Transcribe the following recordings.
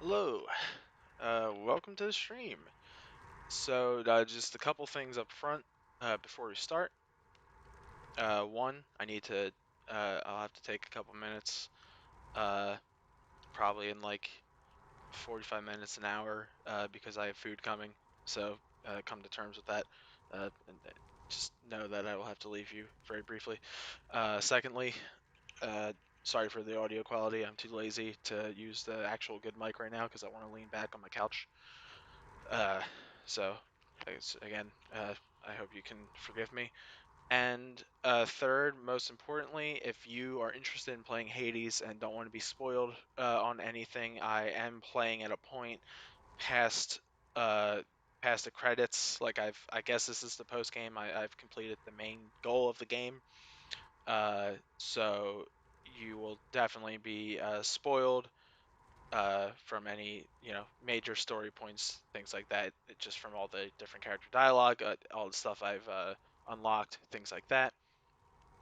Hello, welcome to the stream. So, just a couple things up front before we start. One, I'll have to take a couple minutes, uh, probably in like 45 minutes, an hour, because I have food coming. So, come to terms with that. And just know that I will have to leave you very briefly. Secondly, uh, sorry for the audio quality. I'm too lazy to use the actual good mic right now because I want to lean back on my couch. Uh, so, again, I hope you can forgive me. And third, most importantly, if you are interested in playing Hades and don't want to be spoiled on anything, I am playing at a point past uh, past the credits. Like I guess this is the post game. I've completed the main goal of the game. So you will definitely be spoiled from any major story points, things like that. Just from all the different character dialogue, all the stuff I've unlocked, things like that.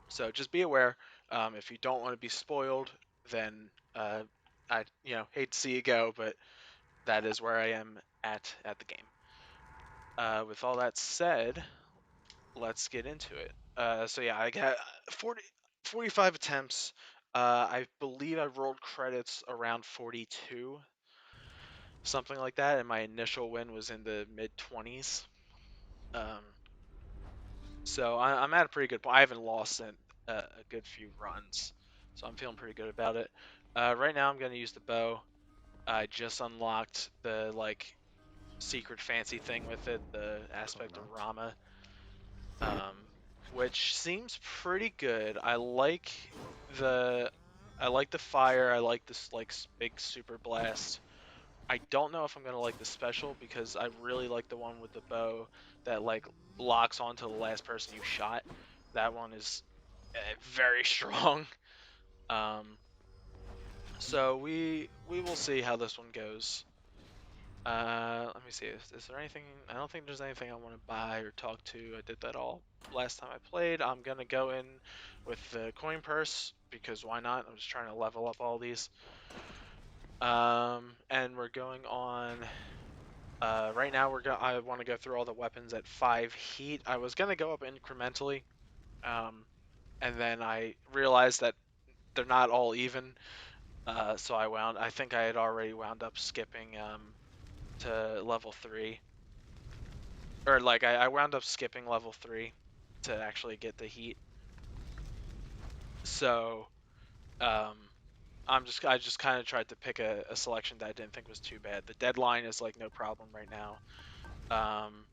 So just be aware. If you don't want to be spoiled, then I hate to see you go, but that is where I am at the game. With all that said, let's get into it. So yeah, I got 45 attempts. I believe I rolled credits around 42, something like that, and my initial win was in the mid 20s. Um, so I'm at a pretty good point. I haven't lost in a good few runs, so I'm feeling pretty good about it. Right now, I'm going to use the bow. I just unlocked the secret fancy thing with it, the aspect of Rama, um, which seems pretty good. The I like the fire. I like this big super blast. I don't know if I'm gonna like the special because I really like the one with the bow that locks onto the last person you shot. That one is very strong. Um, so we will see how this one goes. Let me see. Is there anything? I don't think there's anything I want to buy or talk to. I did that all last time I played. I'm gonna go in with the coin purse because why not? I'm just trying to level up all these. And we're going on. Right now I want to go through all the weapons at 5 heat. I was gonna go up incrementally, um, and then I realized that they're not all even. So I think I had already wound up skipping to level 3, or I wound up skipping level 3 to actually get the heat. So um, I just kind of tried to pick a selection that I didn't think was too bad. The deadline is no problem right now. Um,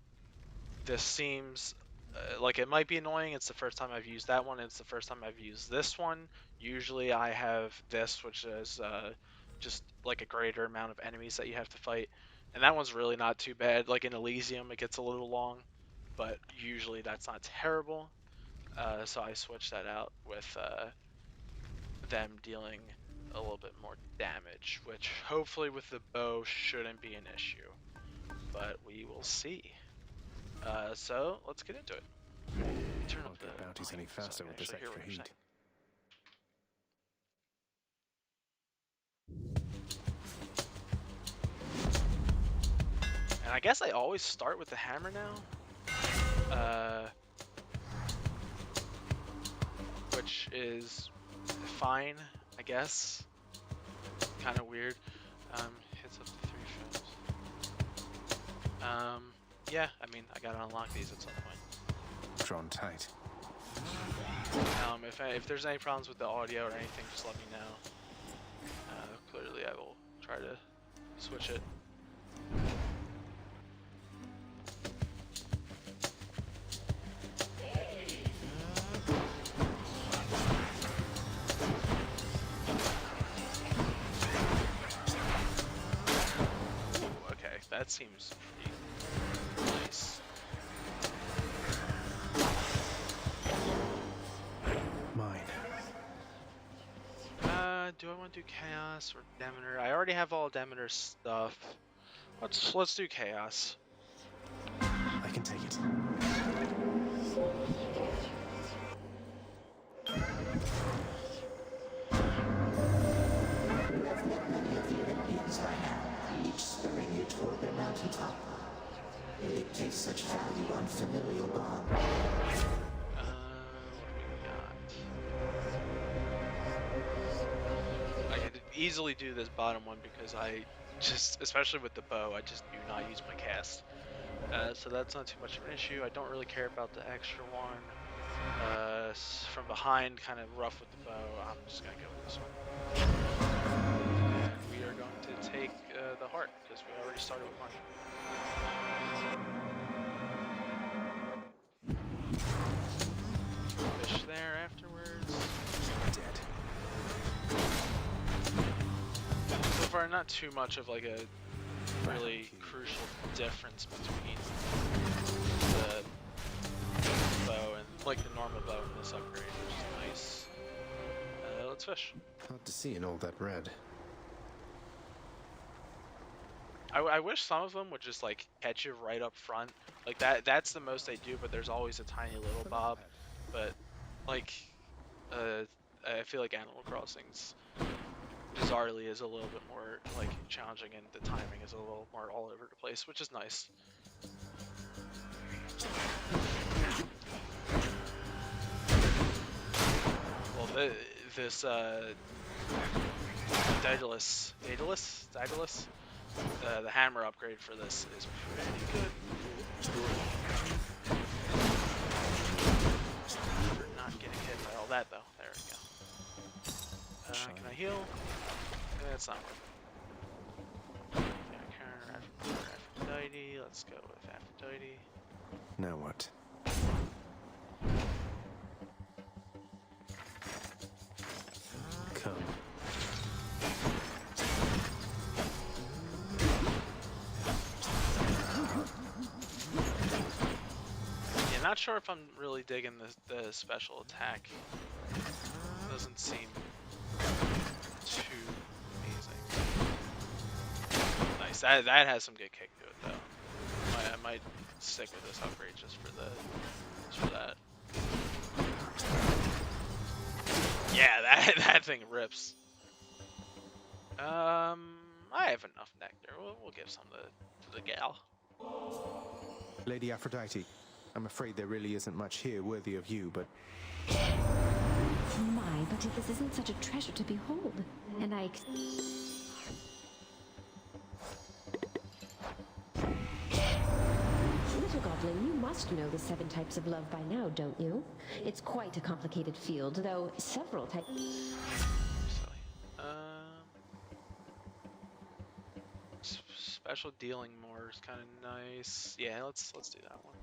this seems like it might be annoying. It's the first time I've used that one. It's the first time I've used this one. Usually I have this, which is just like a greater amount of enemies that you have to fight. And that one's really not too bad. Like in Elysium, it gets a little long, but usually that's not terrible. So I switched that out with them dealing a little bit more damage, which hopefully with the bow shouldn't be an issue. But we will see. So let's get into it. Turn up the bounties any faster with this extra heat. And I guess I always start with the hammer now, which is fine, I guess. Kind of weird. Hits up to 3 frames. Yeah, I mean, I gotta unlock these at some point. Drawn tight. If there's any problems with the audio or anything, just let me know. Clearly, I will try to switch it. Ooh, okay, that seems pretty nice. Mine. Do I want to do Chaos or Demeter? I already have all Demeter stuff. Let's do Chaos. I can take it. easily do this bottom one because I just, especially with the bow, I just do not use my cast. So that's not too much of an issue. I don't really care about the extra one. From behind, kind of rough with the bow. I'm just gonna go with this one. And we are going to take the heart because we already started with Marshall. Fish there afterwards. Dead. So far, not too much of like a really crucial difference between the bow and like the normal bow in this upgrade, which is nice. Let's fish. Hard to see in all that red. I wish some of them would just like catch you right up front. Like that's the most they do, but there's always a tiny little bob. But like I feel like Animal Crossing's bizarrely is a little bit more like challenging, and the timing is a little more all over the place, which is nice. Well, this Daedalus, the hammer upgrade for this is pretty good. We're not getting hit by all that though. There we go. Can I heal? That's not worth it. Aphrodite. Let's go with Aphrodite. Now what? Come. Yeah, not sure if I'm really digging the special attack. Doesn't seem too amazing. Nice. That has some good kick to it though. I might stick with this upgrade just for that. Yeah, that thing rips. I have enough nectar. We'll give some to the gal. Lady Aphrodite, I'm afraid there really isn't much here worthy of you, but... My, but this isn't such a treasure to behold. And Little Goblin, you must know the 7 types of love by now, don't you? It's quite a complicated field, though several types... Special dealing more is kind of nice. Yeah, let's do that one.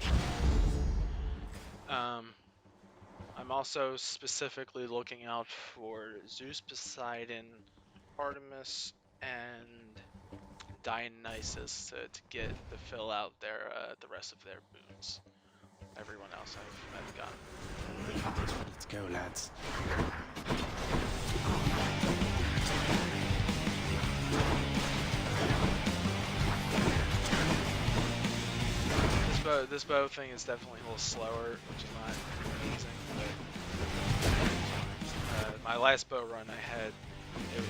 I'm also specifically looking out for Zeus, Poseidon, Artemis, and Dionysus to fill out their the rest of their boons. Everyone else I've gotten. Let's go, lads. This bow thing is definitely a little slower, which is not amazing. But my last bow run I had,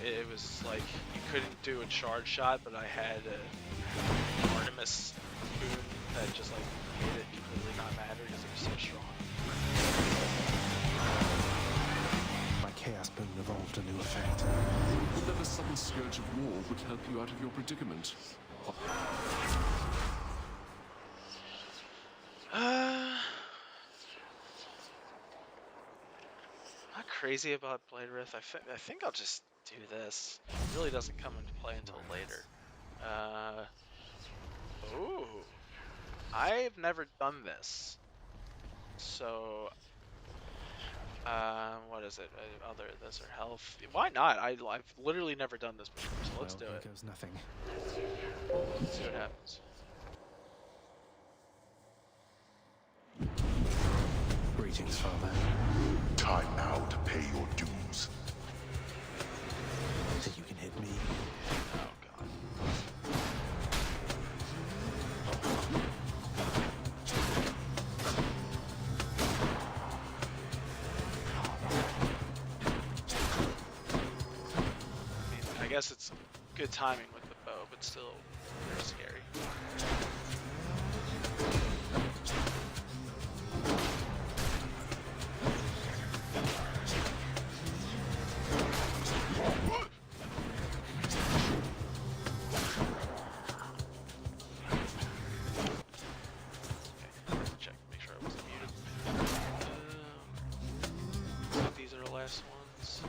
it was like you couldn't do a charge shot, but I had an Artemis boon that just like made it completely not matter because it was so strong. My Chaos Boon evolved a new effect. Whether the sudden scourge of war would help you out of your predicament. Not crazy about Blade Wrath. I think I'll just do this. It really doesn't come into play until later. Ooh, I've never done this. So, what is it? Other this or health? Why not? I've literally never done this before, so let's do it. There goes nothing. Let's see what happens. Greetings, Father. Time now to pay your dues. So you can hit me. Oh god. I guess it's good timing with the bow, but still very scary. last ones.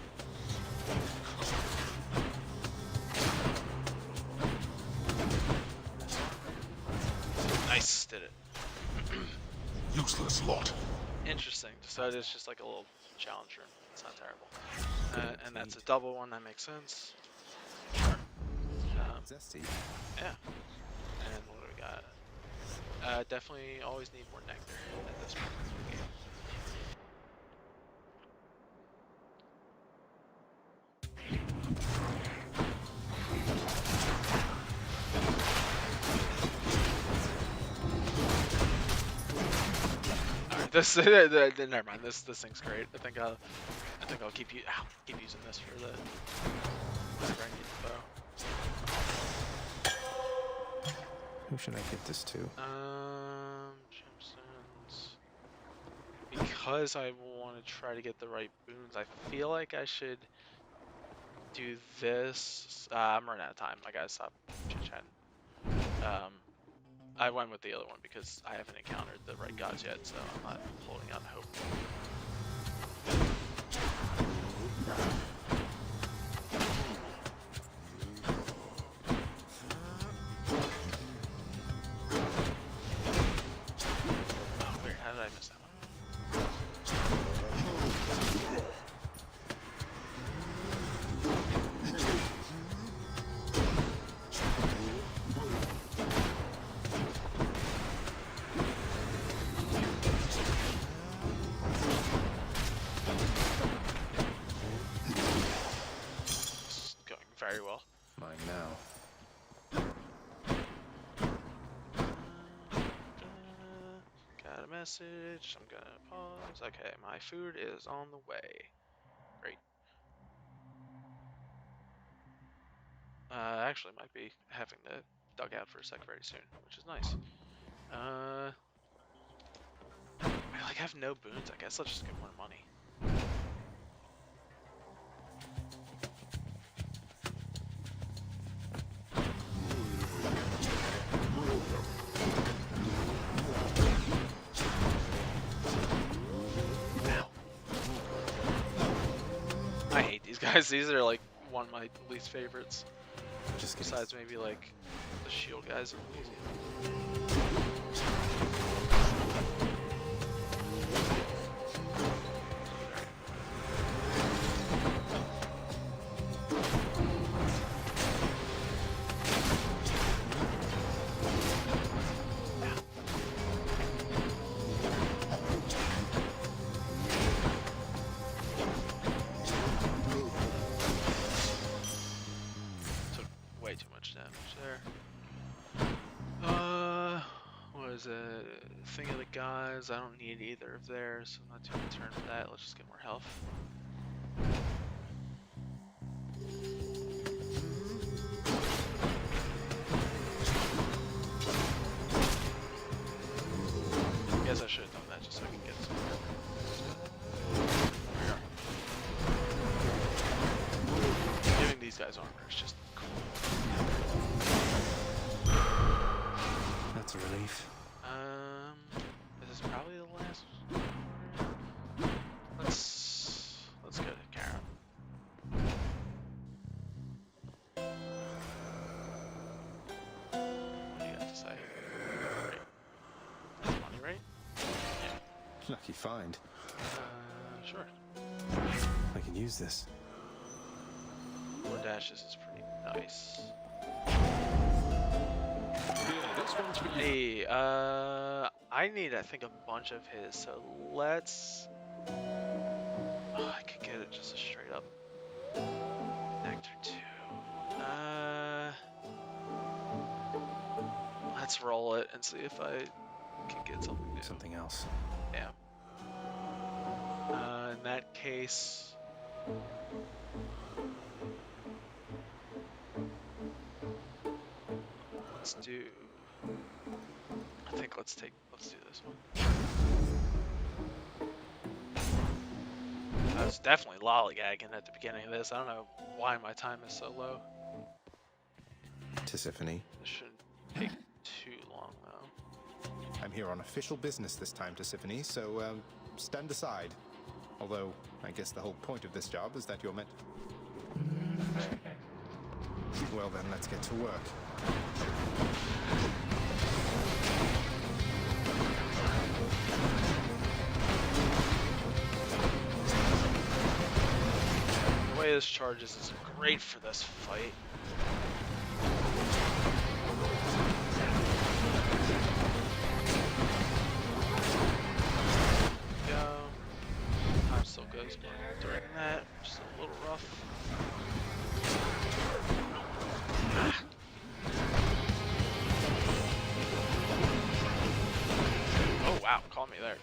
Nice, did it. Useless lot. Interesting. So it's just like a little challenge room. It's not terrible. And that's a double one. That makes sense. Zesty. Yeah. And what do we got? Definitely always need more nectar at this point in the game. Alright, this never mind. This thing's great. I think I'll keep using this for the whenever I need the bow. Who should I get this to? Gemstones. Because I want to try to get the right boons, I feel like I should do this. I'm running out of time. I gotta stop chit-chatting. I went with the other one because I haven't encountered the right gods yet, so I'm not holding out hope. Oh, weird. How did I miss that one? Very well. Mine now. Got a message. I'm gonna pause. Okay, my food is on the way. Great. Actually, might be having to duck out for a sec very soon, which is nice. I like have no boons. I guess I'll just get more money. I hate these guys. These are like one of my least favorites. Just kidding. Besides maybe like the shield guys. Way too much damage there. What is it? Thing of the guys. I don't need either of theirs, so I'm not too concerned with that. Let's just get more health. I guess I should have done that just so I can get some more. Giving these guys armor is just cool. That's a relief. This is probably the last one. Let's go to Karen. What do you got to say? Great. That's money, right? Yeah. Lucky find. Sure. I can use this. 4 dashes is pretty nice. Here, this one's for you. Hey, I need, I think, a bunch of his, so let's... Oh, I could get it just a straight up Nectar 2. Let's roll it and see if I can get something new. Something else. Yeah. In that case... Let's do... I think let's do this one. I was definitely lollygagging at the beginning of this. I don't know why my time is so low. Tisiphone. This shouldn't take too long though. I'm here on official business this time, Tisiphone, so stand aside. Although, I guess the whole point of this job is that you're meant... Well then, let's get to work. The way this charges is great for this fight. Time still goes during that, just a little rough. Oh wow, caught me there.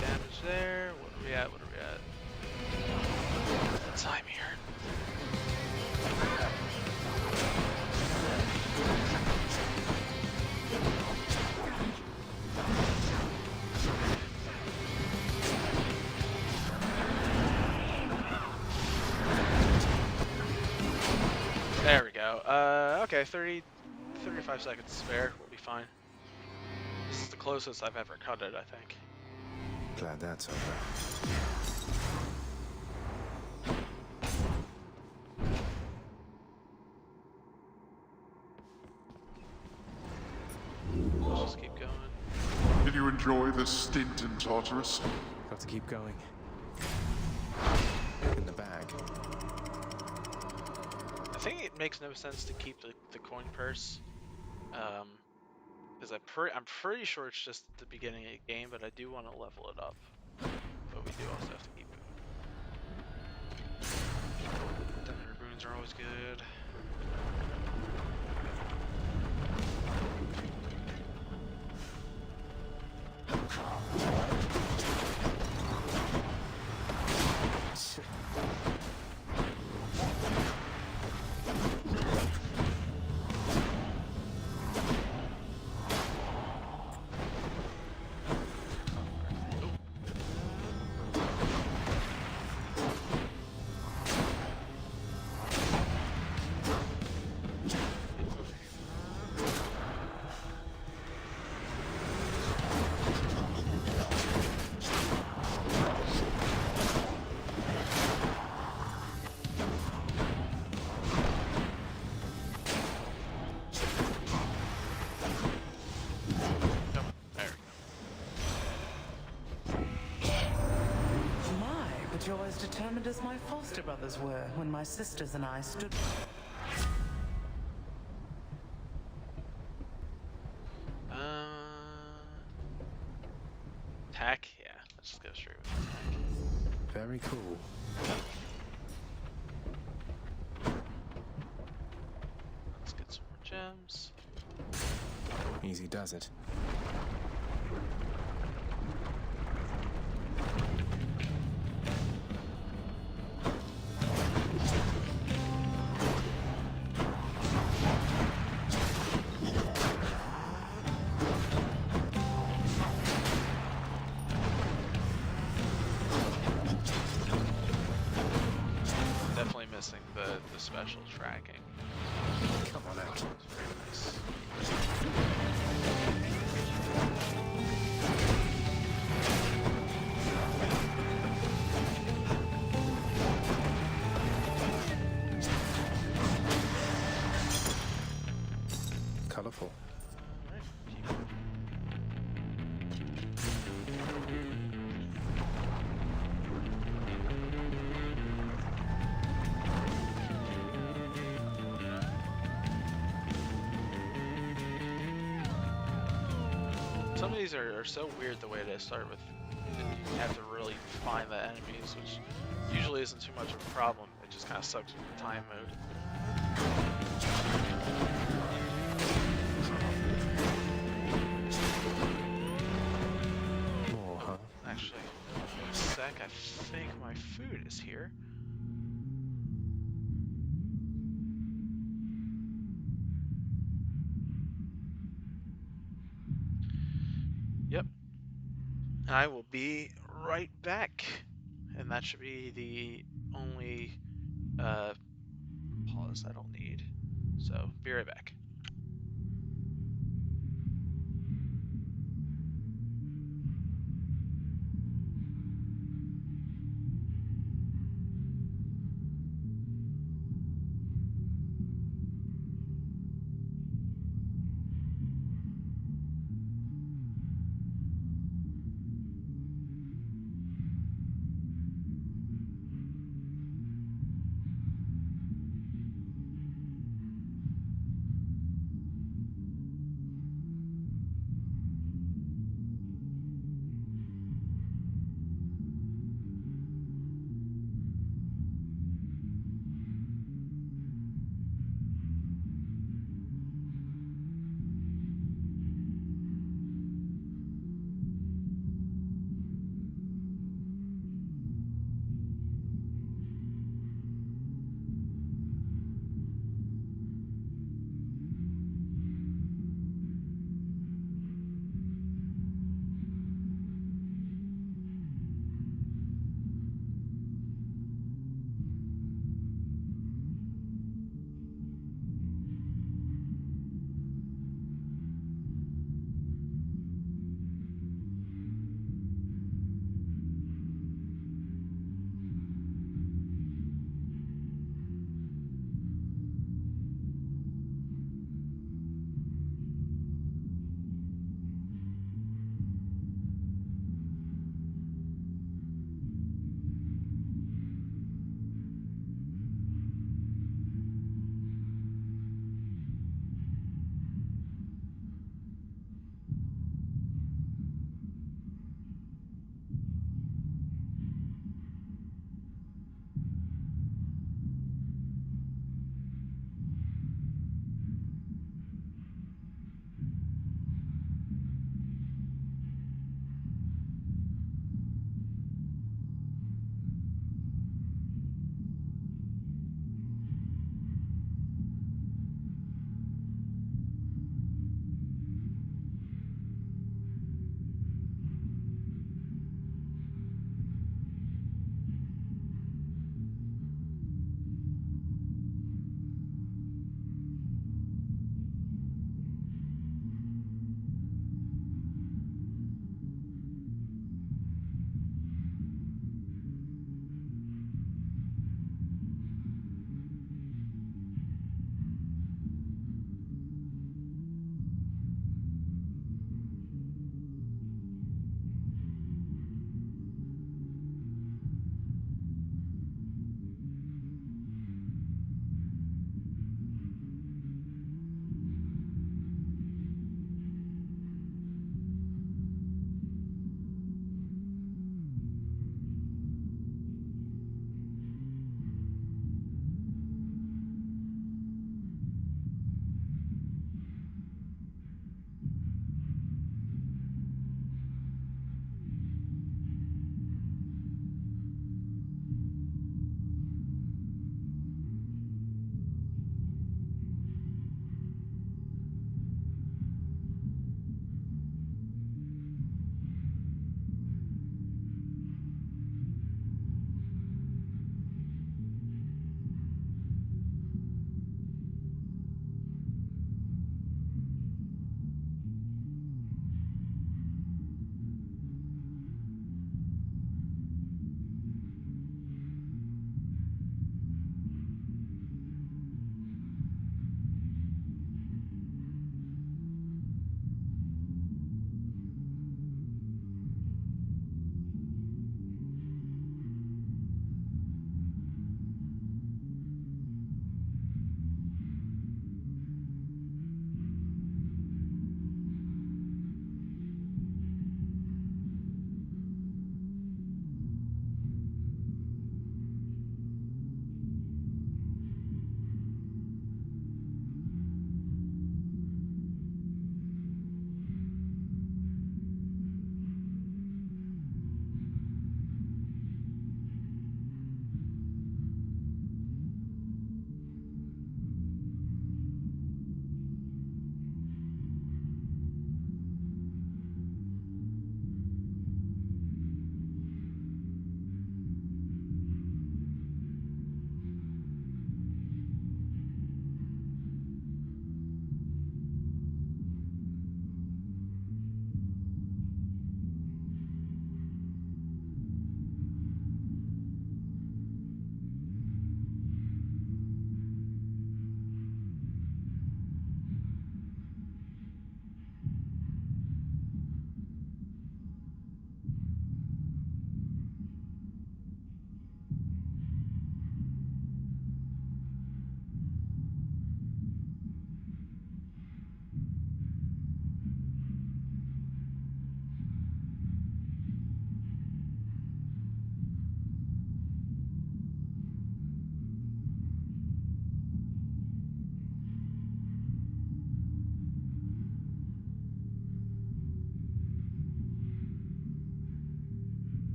Damage there. What are we at? What are we at? The time here. There we go. Okay, 35 seconds spare. We'll be fine. This is the closest I've ever cut it, I think. Glad that's over. Let's just keep going. Did you enjoy this stint in Tartarus? Got to keep going. In the bag. I think it makes no sense to keep the coin purse, because I'm pretty sure it's just the beginning of the game, but I do want to level it up. But we do also have to keep moving. Thunder boons are always good. You're as determined as my foster brothers were when my sisters and I stood... Attack? Yeah, let's just go straight with attack. Very cool. Let's get some more gems. Easy does it. Missing the special tracking. Come on out. Very nice. Colorful. Some of these are so weird the way they start with. You have to really find the enemies, which usually isn't too much of a problem. It just kind of sucks with the time mode. More, huh? Actually, in a sec, I think my food is here. Yep. I will be right back. And that should be the only pause I don't need. So, be right back.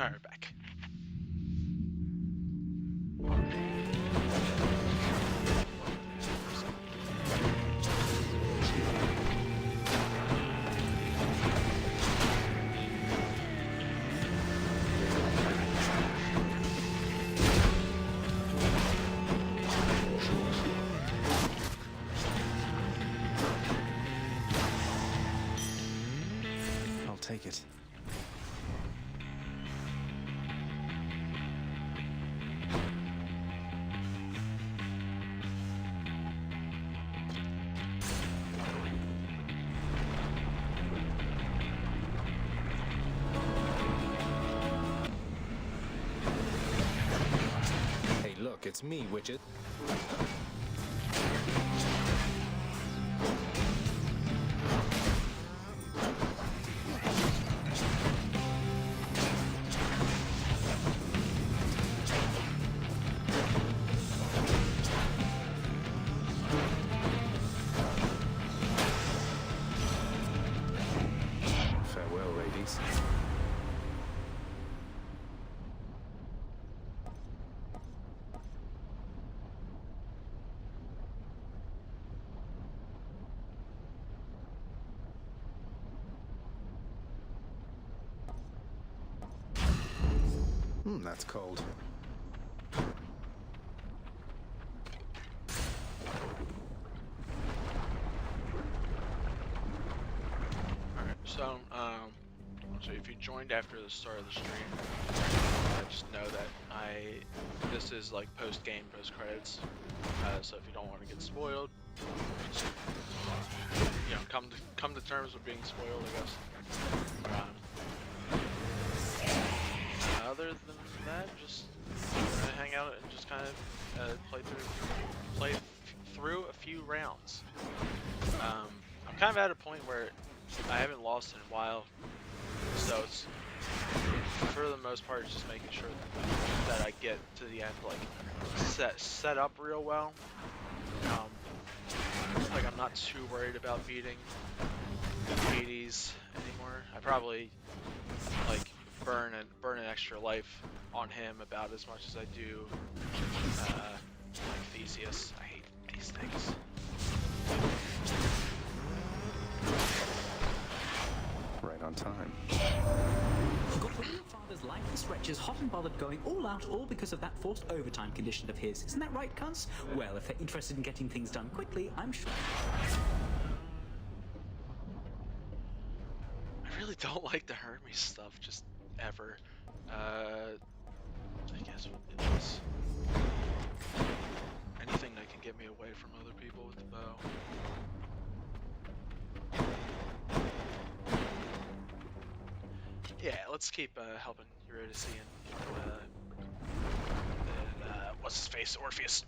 Alright, we're back. I'll take it. Hey, look, it's me, Witches. Farewell, ladies. That's cold. Alright, so if you joined after the start of the stream, just know that this is like post-game, post-credits, so if you don't want to get spoiled, just, you know, come to terms with being spoiled, I guess. Other than that, just hang out and just kind of play through a few rounds. I'm kind of at a point where I haven't lost in a while, so it's for the most part just making sure that I get to the end like set up real well. Like I'm not too worried about beating HADES anymore. I probably like burn an extra life on him about as much as I do like Theseus. I hate these things. Right on time. Got one of your father's lifeless wretches hot and bothered going all out, all because of that forced overtime condition of his. Isn't that right, cunts? Well, if they're interested in getting things done quickly, I'm sure. I really don't like the Hermes stuff, just ever. I guess what it is. Anything that can get me away from other people with the bow. Yeah, let's keep helping Eurydice and what's his face, Orpheus.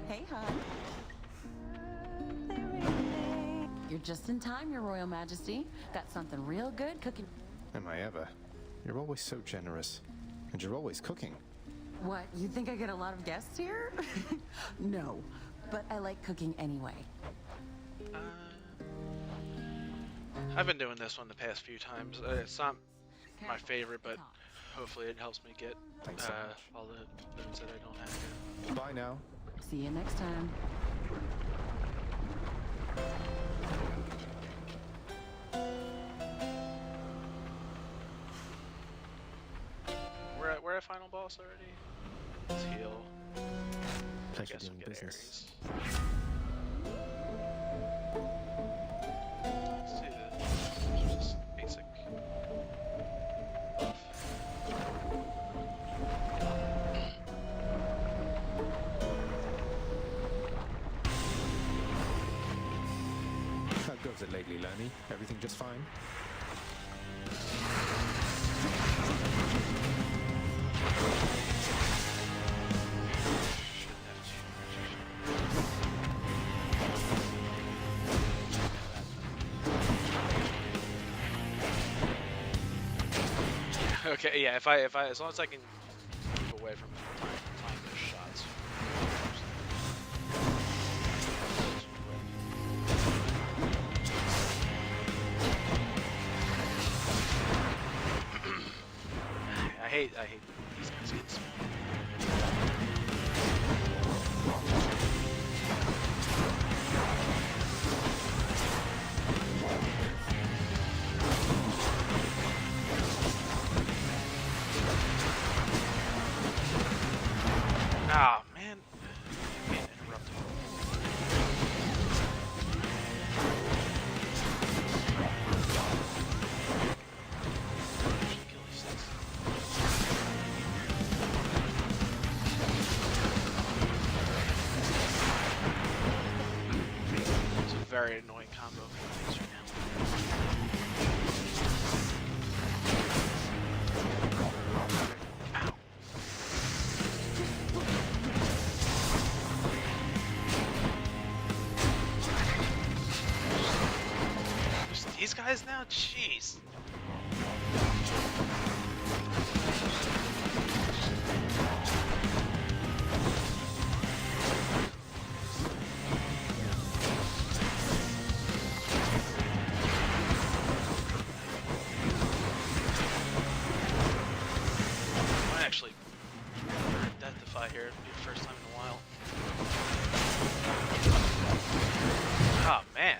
Hey, hon. You're just in time, Your Royal Majesty. Got something real good cooking. Am I ever? You're always so generous. And you're always cooking. What, you think I get a lot of guests here? No, but I like cooking anyway. I've been doing this one the past few times. It's not my favorite, but hopefully it helps me get Thanks so much. all the notes that I don't have here. Bye now. See you next time. We're at final boss already. Let's heal. I Pleasure guess doing we'll get business. Ares. Let's do the just basic buff. How goes it lately, Lenny? Everything just fine? Okay, yeah, if I as long as I can keep away from time those shots. hate these guys getting small. Ah, man. I'm getting interrupted. Should kill these things. It's a very annoying combo for things right now. Ow. Just these guys now? Jeez. Might actually identify here. It'll be the first time in a while. Oh man.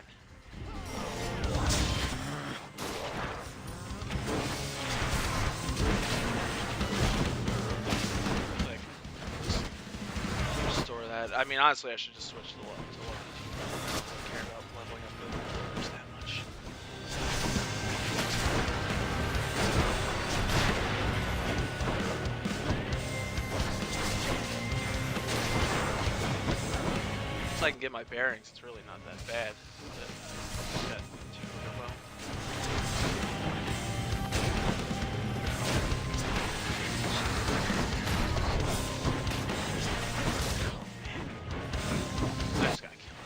Like, just restore that. I mean, honestly, I should just switch to level. I don't care about leveling up the numbers that much. Once I can get my bearings, it's really not that bad. But, yeah, too well. I just gotta kill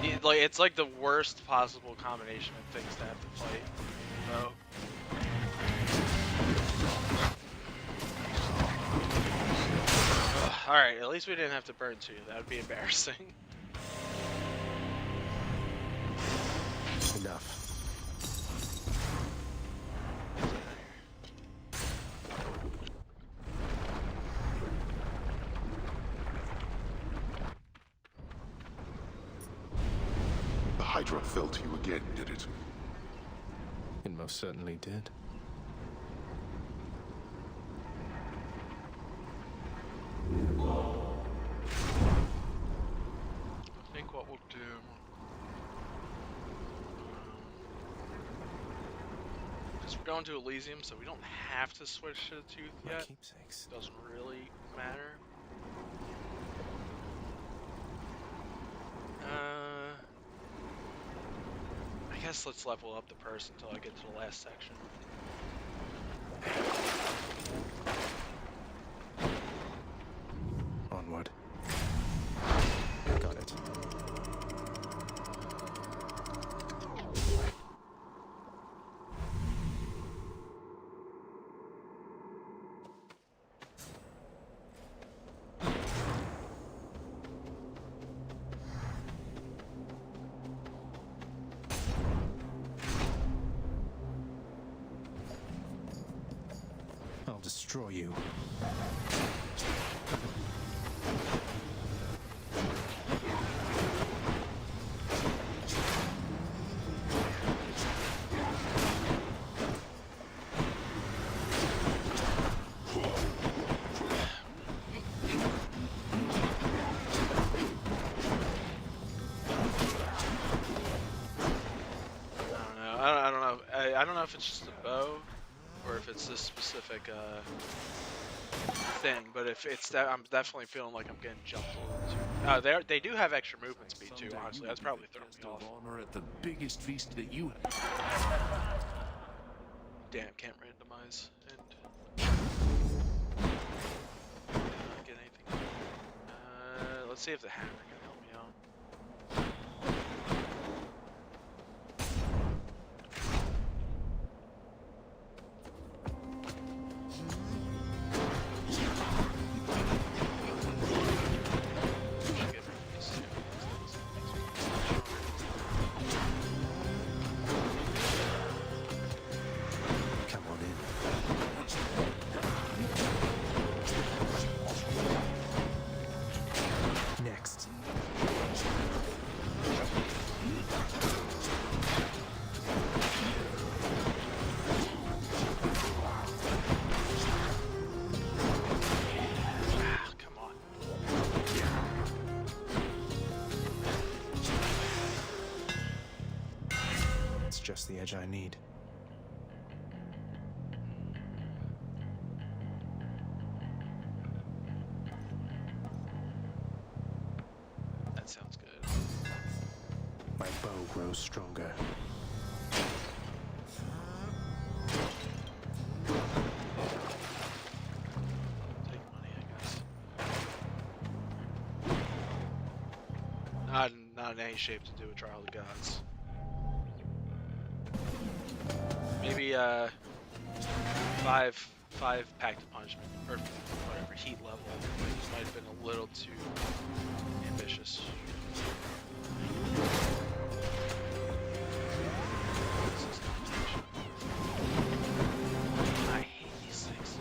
him. Like, it's like the worst possible combination of things to have to fight. So. Alright, at least we didn't have to burn 2. That would be embarrassing. Enough. The Hydra fell to you again, did it? It most certainly did. I think what we'll do... Because we're going to Elysium, so we don't have to switch to the tooth My yet. keepsakes. Doesn't really matter. I guess let's level up the person until I get to the last section. Onward. Got it. I'll destroy you. I don't know if it's just a bow or if it's this specific thing, but if it's that, I'm definitely feeling like I'm getting jumped a little too. They do have extra movement speed too. Honestly, that's probably throwing me off. Honor at the biggest feast that you Damn, can't randomize and not get anything. Let's see if the hammer can help me out. just the edge I need. That sounds good. My bow grows stronger. Take money, I guess. Not in any shape to do a Trial of the Gods. Maybe five pact of punishment or whatever heat level might have been a little too ambitious. I hate these things.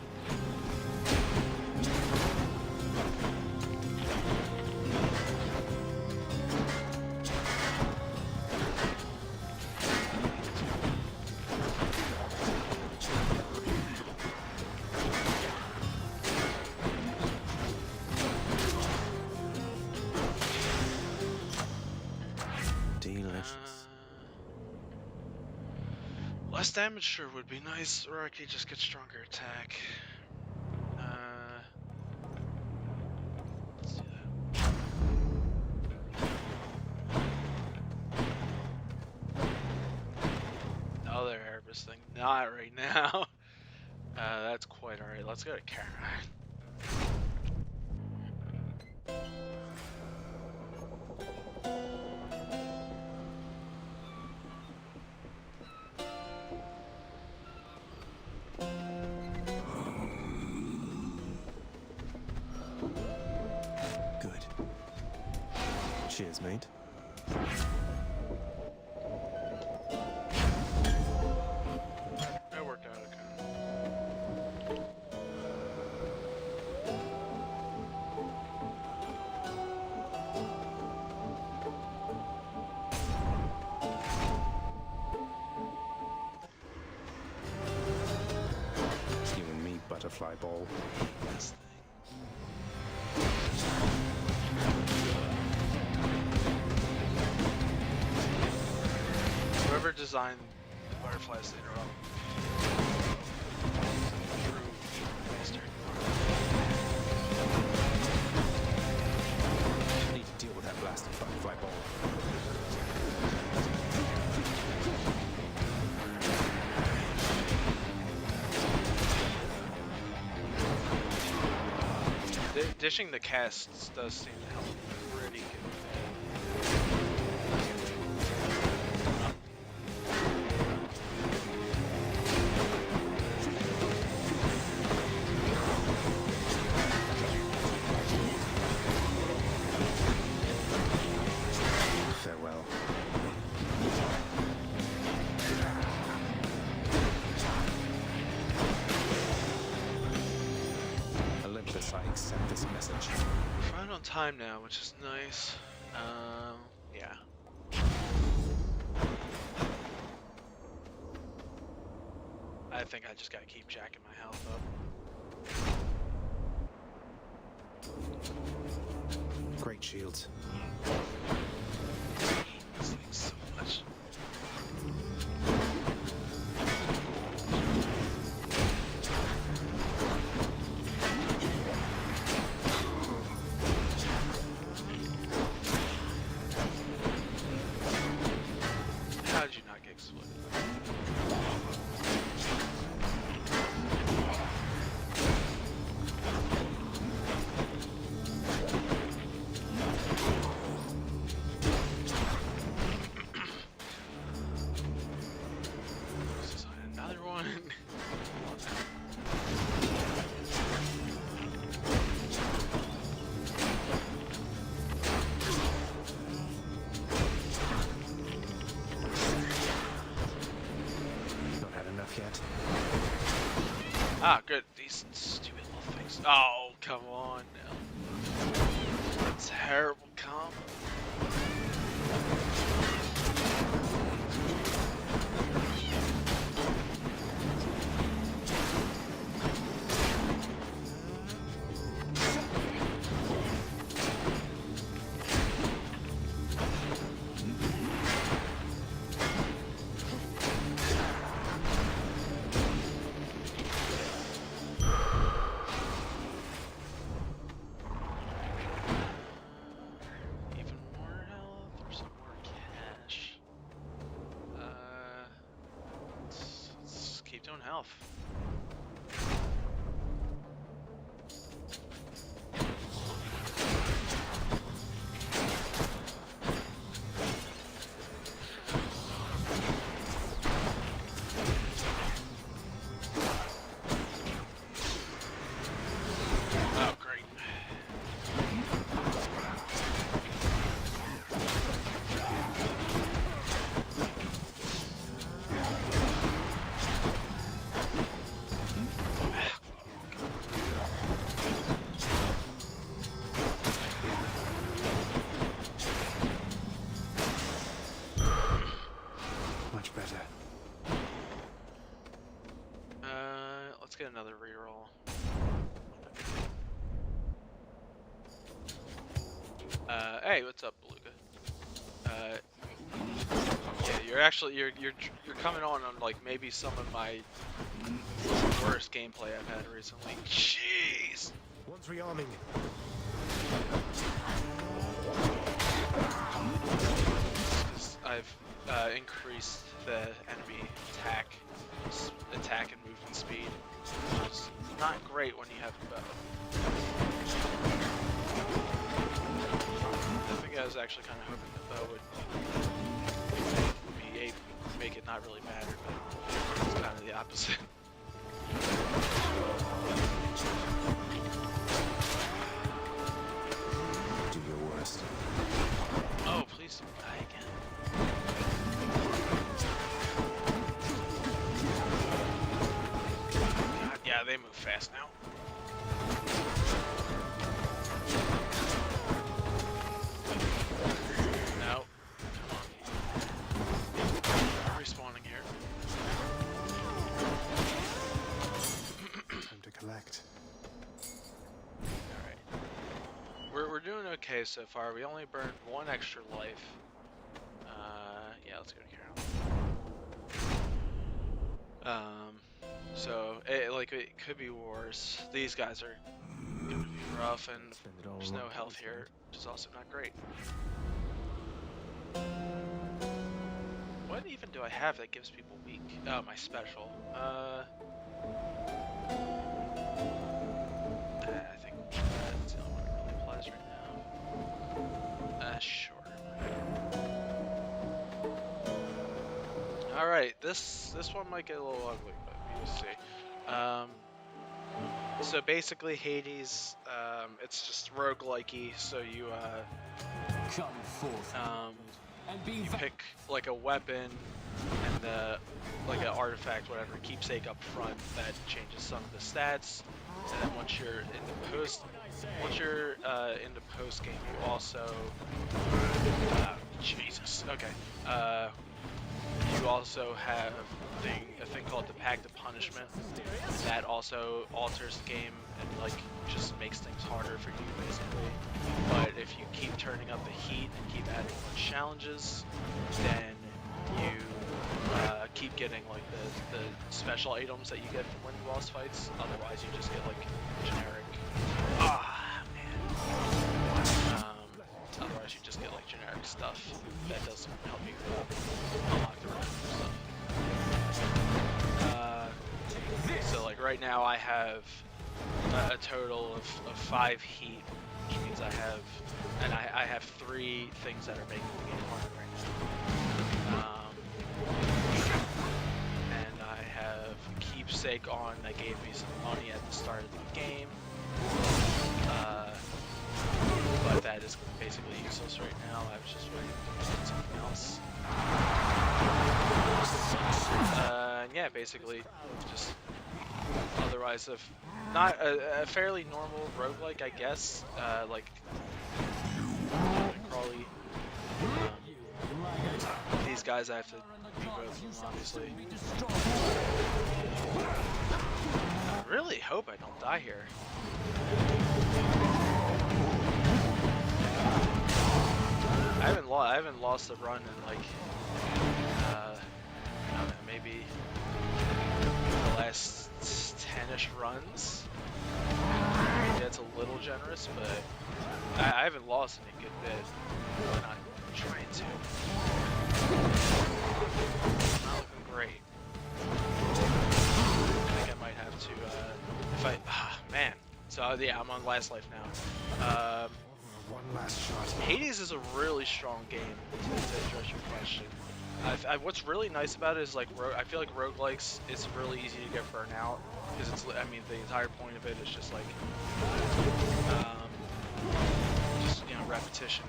Delicious. Less damage sure would be nice, or I could just get stronger attack. Let's do that. Another Erebus thing, not right now. That's quite alright. Let's go to Karen. Good. Cheers, mate. That worked out okay. You and me, butterfly ball. This thing. Whoever designed the butterflies to interrupt. True bastard. Need to deal with that blasted butterfly ball. Dishing the casts does seem to help pretty good. Farewell. Olympus, I accept this message. We're right on time now, which is nice. Yeah. I think I just gotta keep jacking my health up. Great shields. I hate these things so much. How did you not get exploded? Let's design another one. Not had enough yet. Ah, good. These stupid little things. Oh, come on now. Terrible combo. own health. Oh, great. Much better. Let's get another reroll. Hey, what's up, Beluga? Yeah, you're coming on like maybe some of my worst gameplay I've had recently. Jeez. One's rearming. 'Cause I've increased the enemy attack and movement speed, which is not great when you have a bow. I think I was actually kind of hoping the bow would make it not really matter, but it's kind of the opposite. Do your worst. Oh, please don't die again. God, yeah, they move fast now. No. Come on. Respawning here. Time to collect. Alright. We're doing okay so far. We only burned one extra life. Yeah, let's go to Carol. So it could be worse. These guys are gonna be rough, and there's no health here, which is also not great. What even do I have that gives people weak? Oh, my special. I think that's the only one that really applies right now. Sure. All right, this one might get a little ugly, but we will see. So basically, Hades, it's just roguelike-y. So you Come forth. And be you pick like a weapon and like an artifact, whatever, keepsake up front that changes some of the stats. And then once you're in the post game, you also Jesus. Okay. You also have a thing called the Pact of Punishment that also alters the game and like just makes things harder for you basically. But if you keep turning up the heat and keep adding more challenges, then you keep getting like the special items that you get from winning boss fights. Otherwise, you just get like generic. Otherwise, you just get like generic stuff that doesn't help you unlock the rest of stuff. So like right now, I have a total of 5 heat, which means I have 3 things that are making the game harder right now. And I have keepsake on that gave me some money at the start of the game. But that is basically useless right now. I was just waiting to get something else. And yeah, basically, just otherwise of not a fairly normal roguelike, I guess. Like crawly. These guys I have to beat both of them, obviously. I really hope I don't die here. I haven't lost a run in like I don't know, maybe the last 10-ish runs. Maybe that's a little generous, but I haven't lost in a good bit. I'm not trying to. Not looking great. Yeah, I'm on last life now. One last shot. Hades is a really strong game, to address your question. What's really nice about it is like I feel like roguelikes, it's really easy to get burnt out because it's, I mean, the entire point of it is just like just, you know, repetition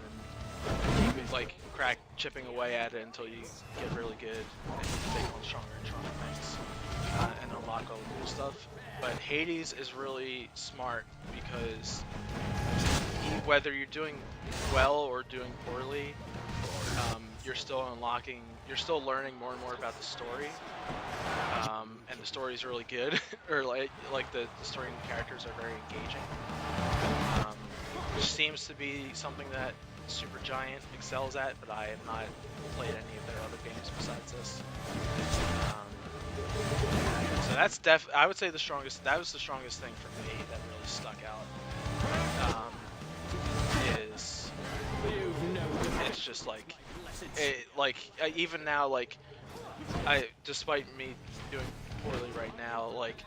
and keep it like chipping away at it until you get really good and you take on stronger and stronger things and unlock all the cool stuff. But Hades is really smart because whether you're doing well or doing poorly, you're still learning more and more about the story, and the story is really good, or like the story and the characters are very engaging, which seems to be something that Supergiant excels at, but I have not played any of their other games besides this. So that's I would say that was the strongest thing for me that really stuck out. Is it's just like even now, like despite me doing poorly right now, like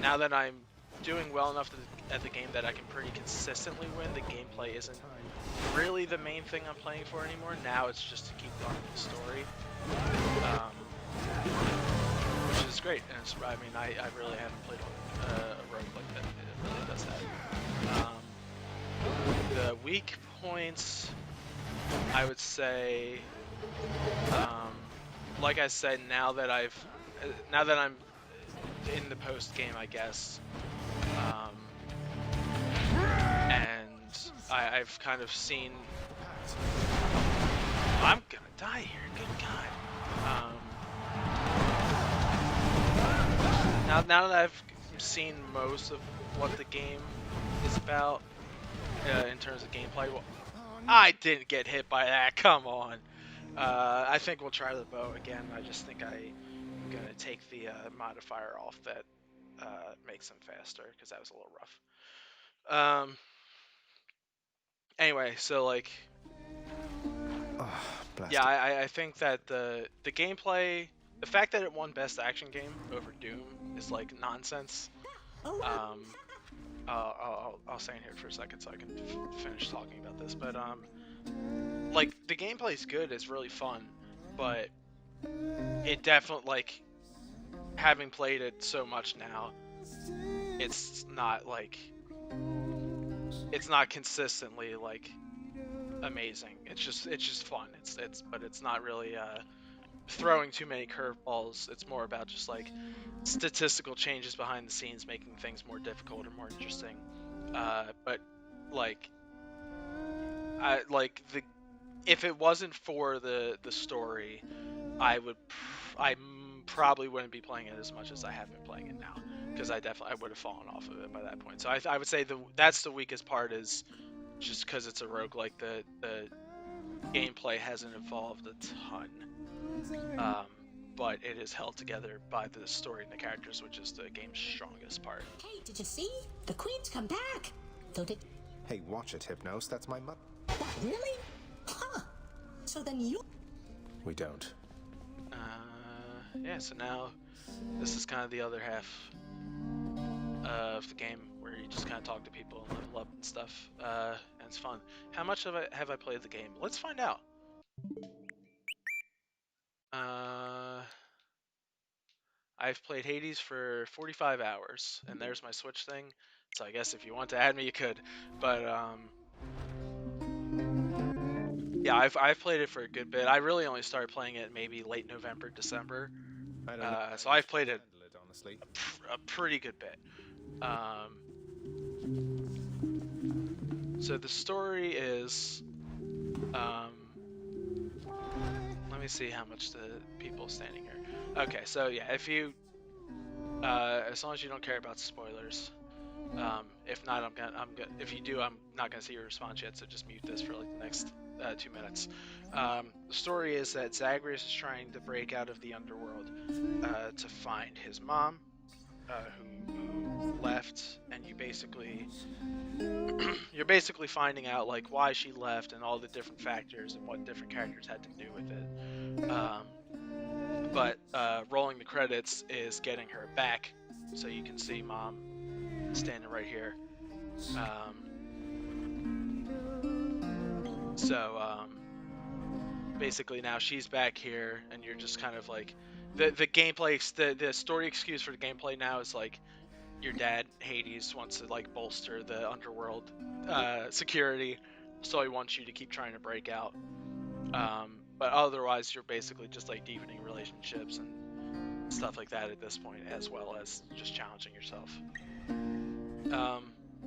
now that I'm doing well enough at the game that I can pretty consistently win, the gameplay isn't really the main thing I'm playing for anymore. Now it's just to keep going with the story, which is great. And I mean, I really haven't played a rogue like that. It really does that. The weak points, I would say, like I said, now that I'm in the post game, I guess, and I've kind of seen. I'm gonna die here. Good God. Now that I've seen most of what the game is about in terms of gameplay, well, I didn't get hit by that. Come on. I think we'll try the bow again. I just think I'm gonna take the modifier off that makes them faster because that was a little rough. Anyway, so like, yeah, I think that the gameplay, the fact that it won Best Action Game over Doom is like nonsense. I'll stay in here for a second so I can finish talking about this. But like the gameplay is good, it's really fun, but it definitely, like, having played it so much now, it's not consistently like amazing. It's just fun. But it's not really throwing too many curveballs. It's more about just like statistical changes behind the scenes making things more difficult or more interesting. But like if it wasn't for the story, I probably wouldn't be playing it as much as I have been playing it now, because I would have fallen off of it by that point. So I would say that's the weakest part, is just because it's a roguelike, the gameplay hasn't evolved a ton, but it is held together by the story and the characters, which is the game's strongest part. Hey, did you see? The Queen's come back. Though did... Hey, watch it, Hypnos. That's my mother. What, really? Huh. So then you... We don't. Yeah, so now this is kind of the other half of the game, where you just kind of talk to people and level up and stuff, and it's fun. How much have I played the game? Let's find out. I've played Hades for 45 hours, and there's my Switch thing. So I guess if you want to add me, you could. But yeah, I've played it for a good bit. I really only started playing it maybe late November, December. So I've played it honestly a pretty good bit. So the story is, let me see how much the people standing here. Okay, so yeah, if you, as long as you don't care about spoilers, if not, if you do, I'm not gonna see your response yet, so just mute this for like the next 2 minutes. The story is that Zagreus is trying to break out of the underworld to find his mom, who left, and you're basically finding out like why she left and all the different factors and what different characters had to do with it. But rolling the credits is getting her back, so you can see mom standing right here. Basically now she's back here, and you're just kind of like the gameplay, the story excuse for the gameplay now is like your dad Hades wants to like bolster the underworld security, so he wants you to keep trying to break out. But otherwise, you're basically just like deepening relationships and stuff like that at this point, as well as just challenging yourself.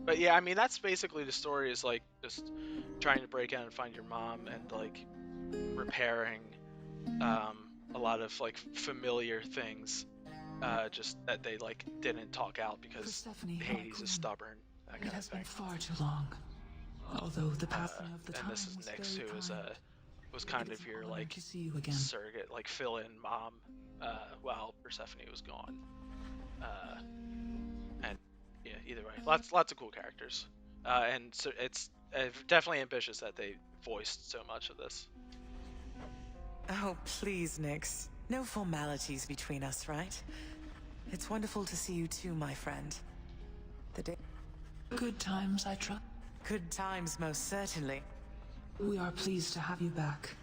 But yeah, I mean that's basically the story, is like just trying to break out and find your mom, and like repairing a lot of like familiar things, just that they like didn't talk out because Persephone, Hades is stubborn. That It kind of has been thing. far too long. Although the passing of the And time this is was Nyx, very who is kind. was It kind is of an your honor like to see you again. surrogate, like fill-in mom, while Persephone was gone. And yeah, either way, lots of cool characters, and so it's definitely ambitious that they voiced so much of this. Oh, please, Nyx. No formalities between us, right? It's wonderful to see you too, my friend. The day... Good times, I trust. Good times, most certainly. We are pleased to have you back.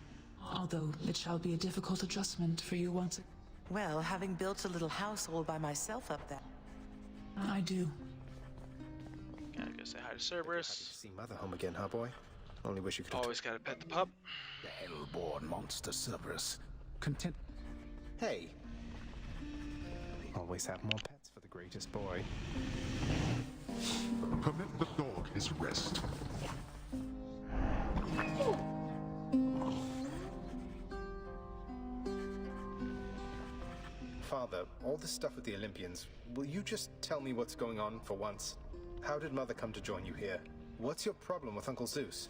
Although it shall be a difficult adjustment for you once again. Well, having built a little house all by myself up there. I do. Gotta go say hi to Happy to Cerberus. see Mother home again, huh, boy? Only wish you could. Always gotta pet the pup. The hell-born monster Cerberus. Content. Hey. Always have more pets for the greatest boy. Permit the dog his rest. Father, all this stuff with the Olympians, will you just tell me what's going on for once? How did Mother come to join you here? What's your problem with Uncle Zeus?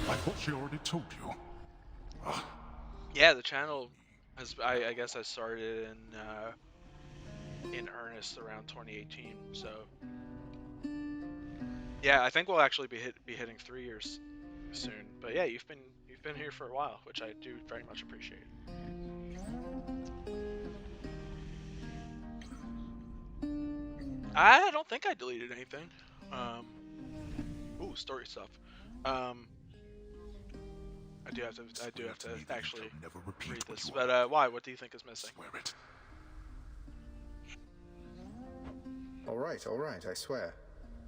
I thought she already told you. Yeah, the channel has, I guess I started in earnest around 2018. So yeah, I think we'll actually be hitting 3 years soon. But yeah, you've been here for a while, which I do very much appreciate. I don't think I deleted anything. Ooh, story stuff. I do have to actually read this. But why? What do you think is missing? Swear it. All right, I swear.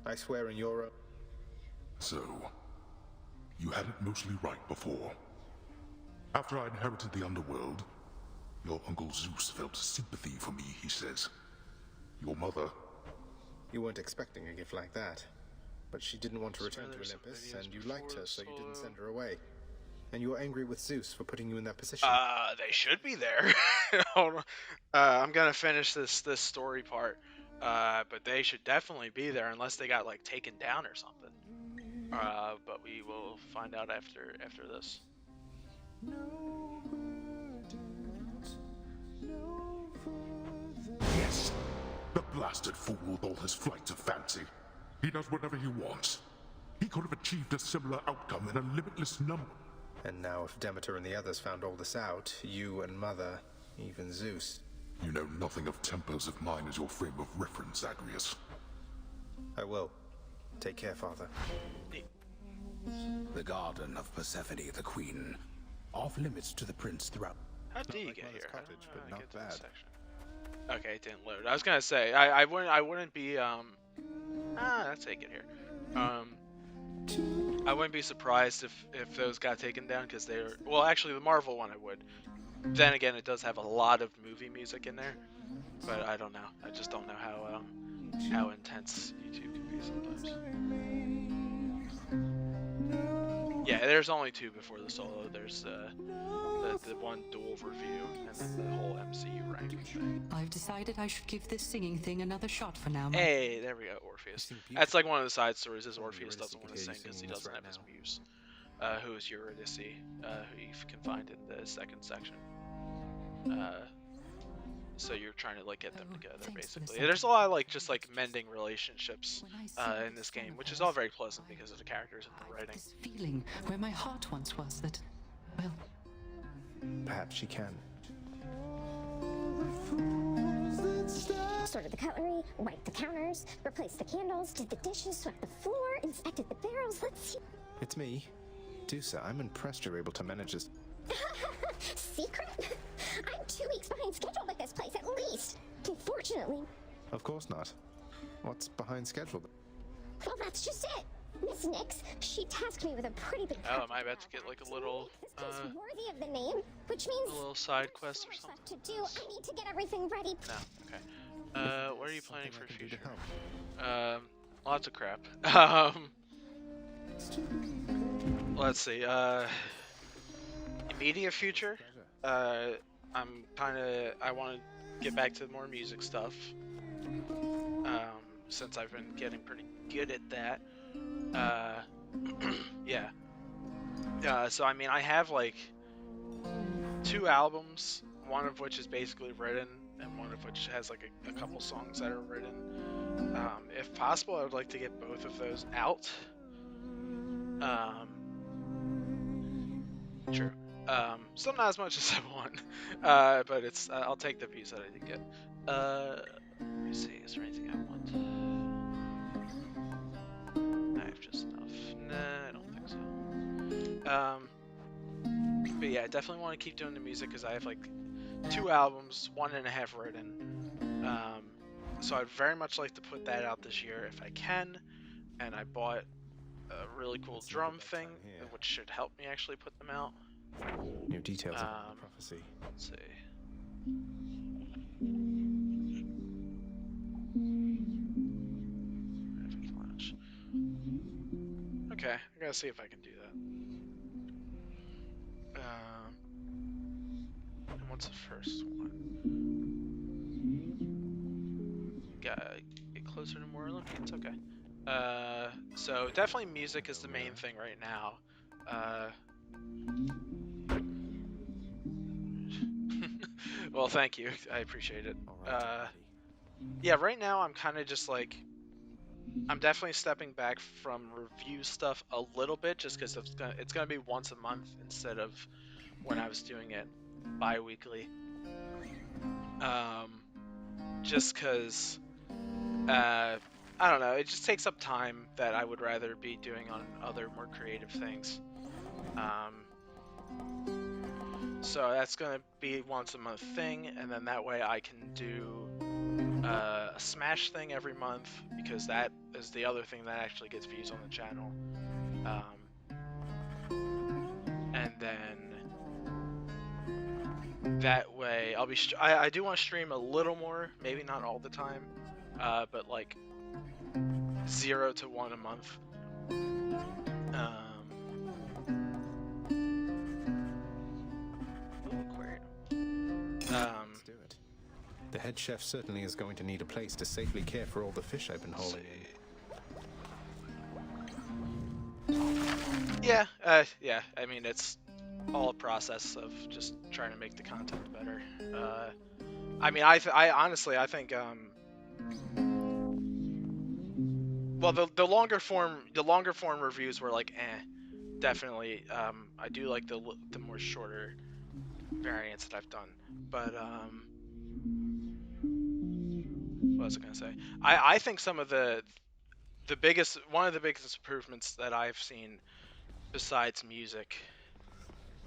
I swear in your... So, you had it mostly right before. After I inherited the underworld, your Uncle Zeus felt sympathy for me, he says. Your mother... You weren't expecting a gift like that. But she didn't want to return to Olympus, and you liked her, so you didn't send her away. And you were angry with Zeus for putting you in that position. They should be there. Hold on. I'm gonna finish this story part. But they should definitely be there unless they got like taken down or something. But we will find out after this. Yes! The blasted fool with all his flights of fancy. He does whatever he wants. He could have achieved a similar outcome in a limitless number. And now if Demeter and the others found all this out, you and Mother, even Zeus... You know nothing of tempers of mine as your frame of reference, Agrius. I will. Take care, Father. The garden of Persephone, the queen. Off limits to the prince throughout. How do you like get Mother's here? cottage, How but do I not get to this bad. section? Okay, it didn't load. I was gonna say I wouldn't be let's take it here. I wouldn't be surprised if those got taken down because they're, well, actually the Marvel one I would. Then again, it does have a lot of movie music in there, but I don't know. I just don't know how intense YouTube can be sometimes. Yeah, there's only 2 before the solo. There's the one dual review and then the whole MCU ranking thing. I've decided I should give this singing thing another shot for now. Hey, there we go, Orpheus. That's like one of the side stories is Orpheus doesn't want to sing because he doesn't have his muse. Who is Eurydice, who you can find in the 2nd section. So you're trying to like get them together, basically. There's a lot of like just like mending relationships in this game, which is all very pleasant because of the characters and the writing. This feeling where my heart once was that, well, Perhaps she can. Sorted the cutlery, wiped the counters, replaced the candles, did the dishes, swept the floor, inspected the barrels. Let's see. It's me. Dusa, I'm impressed you're able to manage this. Secret? I'm 2 weeks behind schedule with this place, at least. Unfortunately. Of course not. What's behind schedule? Well, that's just it. Miss Nix, she tasked me with a pretty big Oh, am I about to get like a little, this worthy of the name, which means a little side quest or something? to do. I need to get everything ready. No, okay. What are you planning for future? Lots of crap. Let's see. Immediate future. I want to get back to more music stuff. Since I've been getting pretty good at that. Yeah. So I mean, I have like 2 albums, one of which is basically written, and one of which has like a couple songs that are written. If possible, I would like to get both of those out. True. Still not as much as I want, but it's I'll take the views that I did get. Let me see. Is there anything I want? I have just enough. Nah, I don't think so. But yeah, I definitely want to keep doing the music because I have like 2 albums, 1.5 written. So I'd very much like to put that out this year if I can. And I bought a really cool drum thing, which should help me actually put them out. New details about the prophecy. Let's see. Okay, I gotta see if I can do that. And what's the first one? Gotta get closer to more Olympians. Okay. So definitely music is the main thing right now. Well, thank you. I appreciate it. Yeah, right now I'm kind of just like, I'm definitely stepping back from review stuff a little bit, just because it's gonna be once a month instead of when I was doing it bi-weekly. Just because, I don't know, it just takes up time that I would rather be doing on other more creative things. So that's gonna be once a month thing, and then that way I can do a Smash thing every month, because that is the other thing that actually gets views on the channel. And then that way I'll be I do want to stream a little more, maybe not all the time, but like 0 to 1 a month. Let's do it. The head chef certainly is going to need a place to safely care for all the fish I've been hauling in. Yeah, yeah. I mean, it's all a process of just trying to make the content better. I mean, I honestly, I think, well, the longer form reviews were like, definitely. I do like the more shorter variants that I've done, but what was I gonna say? I think some of one of the biggest improvements that I've seen besides music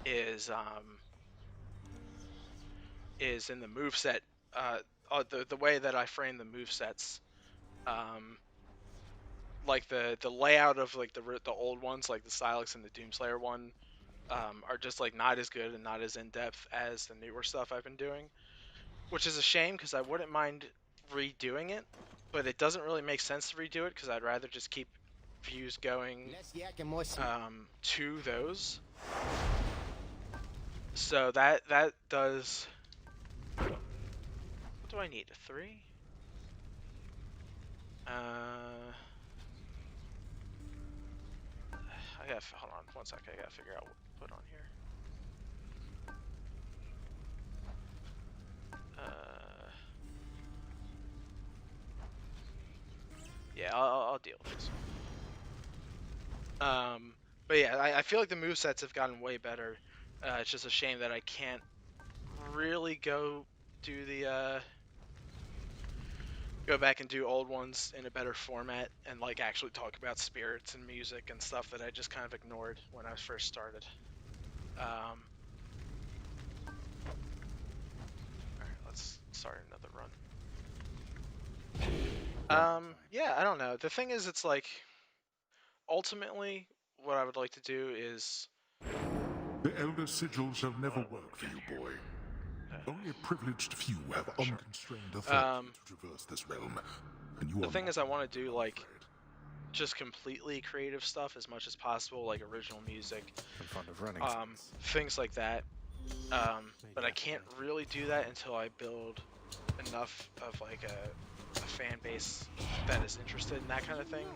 is in the moveset, the way that I frame the movesets. Like the layout of like the old ones, like the Silex and the Doomslayer one, are just like not as good and not as in depth as the newer stuff I've been doing, which is a shame because I wouldn't mind redoing it, but it doesn't really make sense to redo it because I'd rather just keep views going to those. So that does. What do I need? A 3? I gotta hold on 1 second. I gotta figure out what to put on here. Yeah, I'll deal with this. But yeah, I feel like the movesets have gotten way better. It's just a shame that I can't really go do the go back and do old ones in a better format and like actually talk about spirits and music and stuff that I just kind of ignored when I first started. Alright, let's start another run. Yeah, I don't know. The thing is, it's like, ultimately, what I would like to do is... The Elder Sigil shall never work for you, boy. Only a privileged few have unconstrained authority to traverse this realm, and you The are thing is, I want to do, like, just completely creative stuff as much as possible, like original music, I'm fond of running things like that. But I can't really do that until I build enough of like a fan base that is interested in that kind of thing.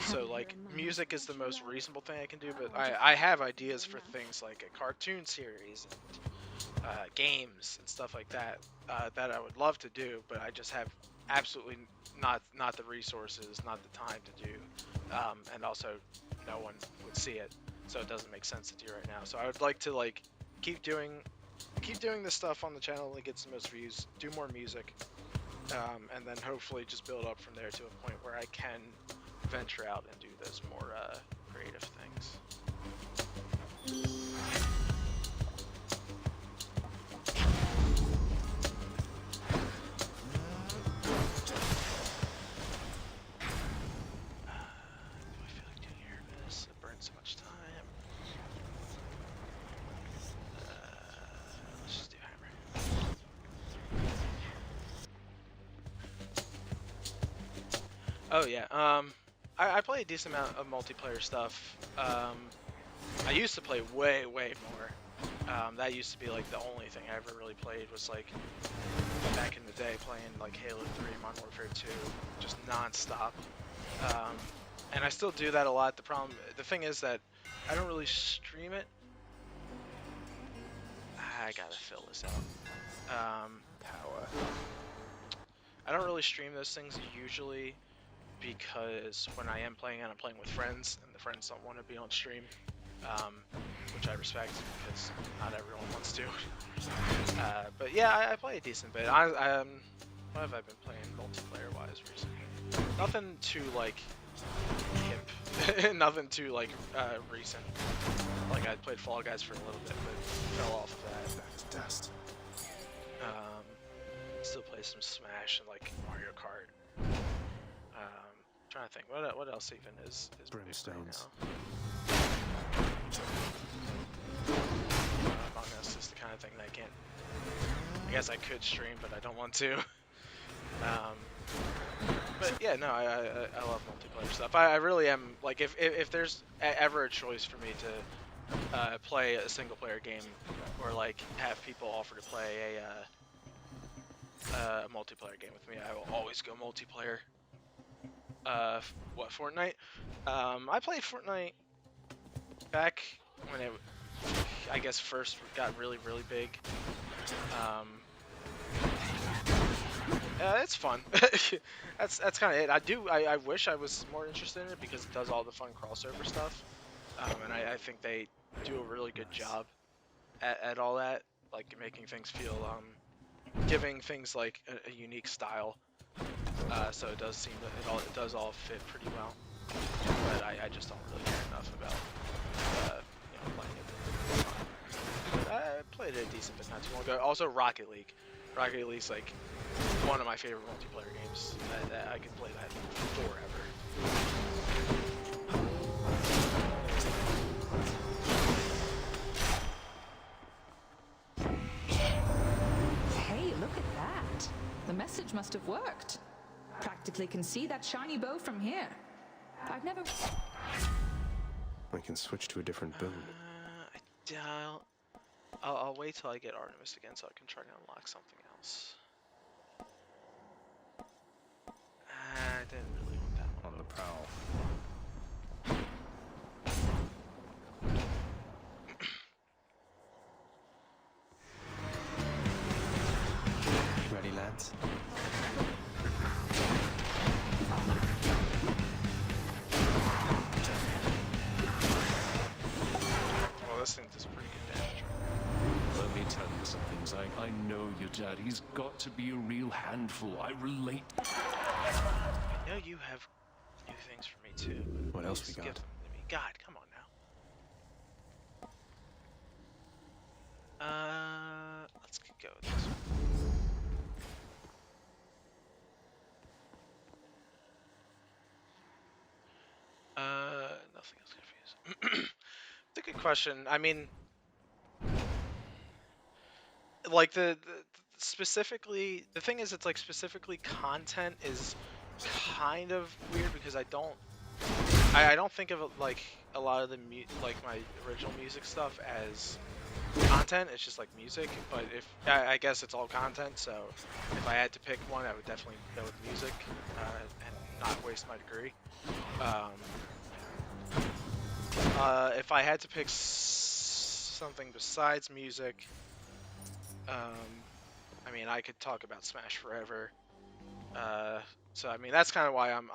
So like music is the most reasonable thing I can do, but I have ideas for things like a cartoon series and games and stuff like that that I would love to do, but I just have absolutely not the resources, not the time to do, and also no one would see it, so it doesn't make sense to do right now. So I would like to like keep doing this stuff on the channel that gets the most views, do more music, and then hopefully just build up from there to a point where I can venture out and do those more creative things. Oh yeah, I play a decent amount of multiplayer stuff. I used to play way more. That used to be like the only thing I ever really played, was like back in the day playing like Halo 3, Modern Warfare 2, just non-stop. And I still do that a lot. The thing is that I don't really stream it. I gotta fill this out. Power. I don't really stream those things usually, because when I am playing it, I'm playing with friends, and the friends don't want to be on stream, which I respect, because not everyone wants to. But yeah, I play a decent bit. What have I been playing multiplayer-wise recently? Nothing too, like, hip. Nothing too, like, recent. Like, I played Fall Guys for a little bit, but fell off of that. That's dust. Still play some Smash and, like, Mario Kart. Trying to think, what else even is Brimstones. Right now? Among Us is the kind of thing that I guess I could stream, but I don't want to. But yeah, no, I love multiplayer stuff. I really am, like, if there's ever a choice for me to play a single player game, or like have people offer to play a multiplayer game with me, I will always go multiplayer. Fortnite? I played Fortnite back when it, I guess, first got really big. It's fun. that's kind of it. I wish I was more interested in it, because it does all the fun crossover stuff, and I think they do a really good job at all that, like making things feel, giving things like a unique style. So it does seem that it does all fit pretty well, but I just don't really care enough about playing it. But I played it a decent bit not too long ago. Also, Rocket League. Rocket League's like one of my favorite multiplayer games. I could play that forever. Hey, look at that. The message must have worked. Practically can see that shiny bow from here. I've never... We can switch to a different build. I'll wait till I get Artemis again so I can try to unlock something else. I didn't really want that one. On the prowl. Ready, lads? Well, this thing does pretty good damage. Let me tell you some things. I I know your daddy's got to be a real handful. I relate. I know you have new things for me too. What else we Give got? them to me. God, come on now. Let's go with this one. Nothing else confused. It's a good question. I mean, like specifically, the thing is, it's like specifically content is kind of weird because I don't think of it like a lot of the like my original music stuff as content. It's just like music. But if I guess it's all content, so if I had to pick one, I would definitely go with music and not waste my degree. If I had to pick something besides music, I mean, I could talk about Smash forever. So I mean, that's kind of why I'm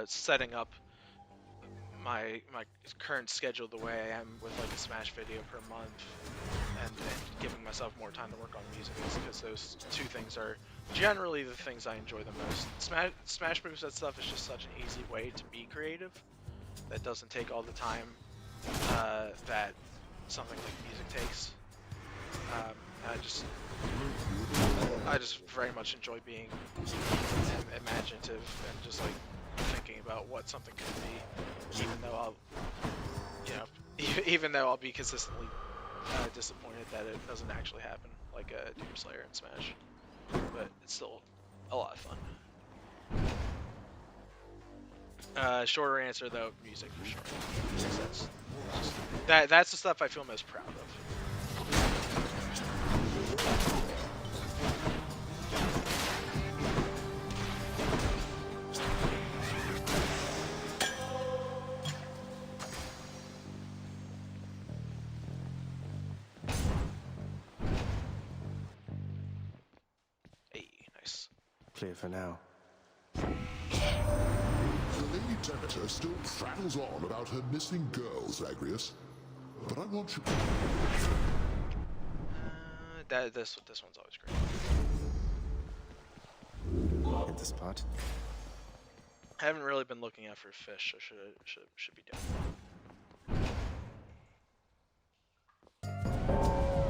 setting up my current schedule the way I am with like a Smash video per month, and giving myself more time to work on music, because those two things are generally the things I enjoy the most. Smash moves, that stuff is just such an easy way to be creative that doesn't take all the time that something like music takes. I just very much enjoy being imaginative and just like thinking about what something could be, even though I'll be consistently disappointed that it doesn't actually happen, like a Doomslayer in Smash. But it's still a lot of fun. Shorter answer though, music for sure. That's the stuff I feel most proud of. Hey, nice. Clear for now. The Lady Demeter still prattles on about her missing girls, Zagreus. But I want you... This one's always great. Hit the spot. I haven't really been looking out for fish, so should be done.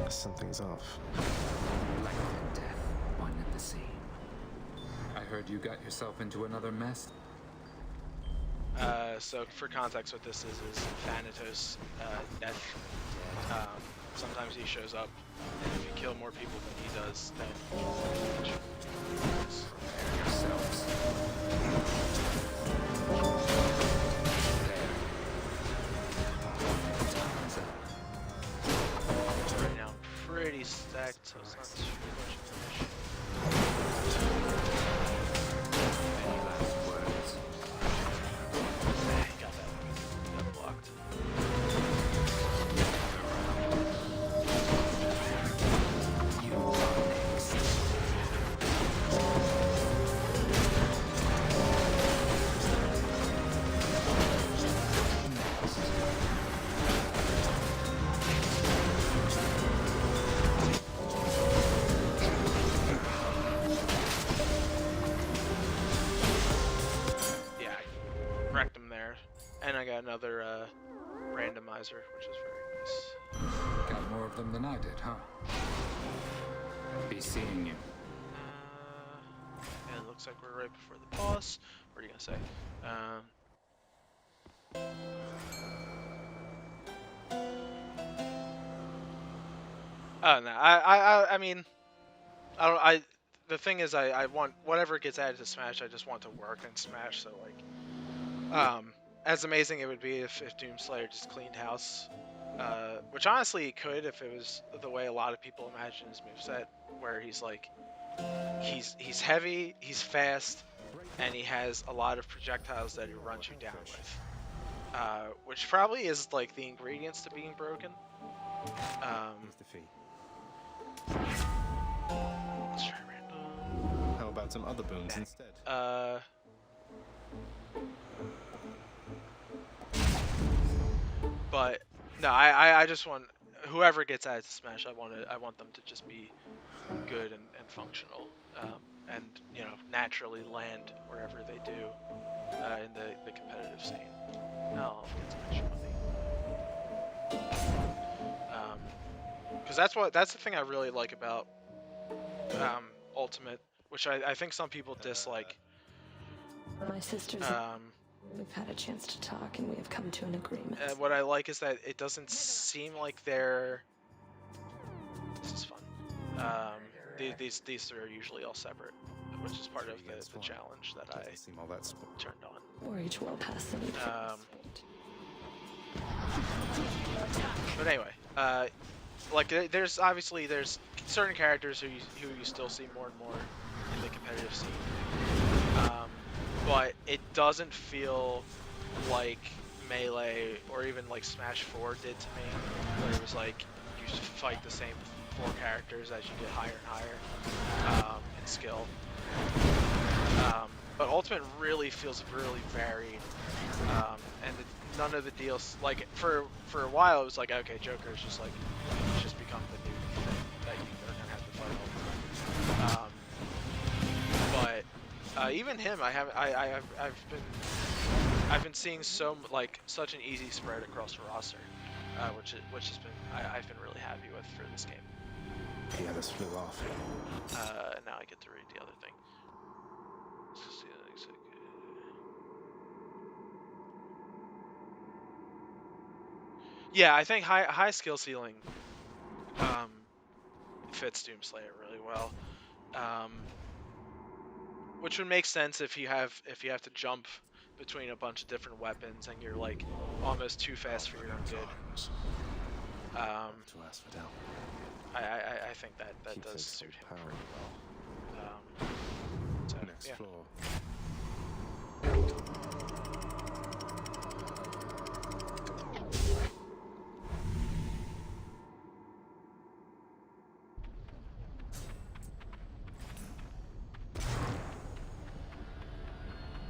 Something's off. Life and death, one and the same. I heard you got yourself into another mess. So for context, what this is Thanatos' death. Sometimes he shows up, and if you kill more people than he does, then you prepare yourselves. Right now, pretty stacked, so it's not too much of an issue. Any last words? Got that. Got blocked. And I got another randomizer, which is very nice. Got more of them than I did, huh? Be seeing you. And it looks like we're right before the boss. What are you gonna say? Oh no, I mean, the thing is, I want whatever gets added to Smash, I just want to work in Smash. So like, as amazing it would be if Doomslayer just cleaned house, which honestly he could if it was the way a lot of people imagine his moveset, where he's like, he's heavy, he's fast, and he has a lot of projectiles that he runs you down with, which probably is like the ingredients to being broken. Here's the fee. Let's try random. How about some other boons instead? But no, I just want whoever gets added to Smash, I want them to just be good and functional, and naturally land wherever they do in the competitive scene. I'll get some extra money. Because that's the thing I really like about Ultimate, which I think some people dislike. My sisters. We've had a chance to talk, and we have come to an agreement. What I like is that it doesn't seem like they're. This is fun. These three are usually all separate, which is part of the challenge that I turned on. We're each well past the need. But anyway, like there's certain characters who you still see more and more in the competitive scene, but it doesn't feel like Melee or even like Smash 4 did to me, where it was like you just fight the same 4 characters as you get higher and higher in skill. But Ultimate really feels really varied, and none of the deals, like for a while it was like, okay, Joker is just like, he's just become the new thing that you are gonna have to fight all the time. But even him, I've been seeing such an easy spread across the roster, which has been I've been really happy with for this game. The others flew off. Now I get to read the other thing. Yeah, I think high skill ceiling fits Doomslayer really well, which would make sense if you have to jump between a bunch of different weapons and you're like almost too fast for your own good. I think that does suit him pretty well. So, Next yeah. floor.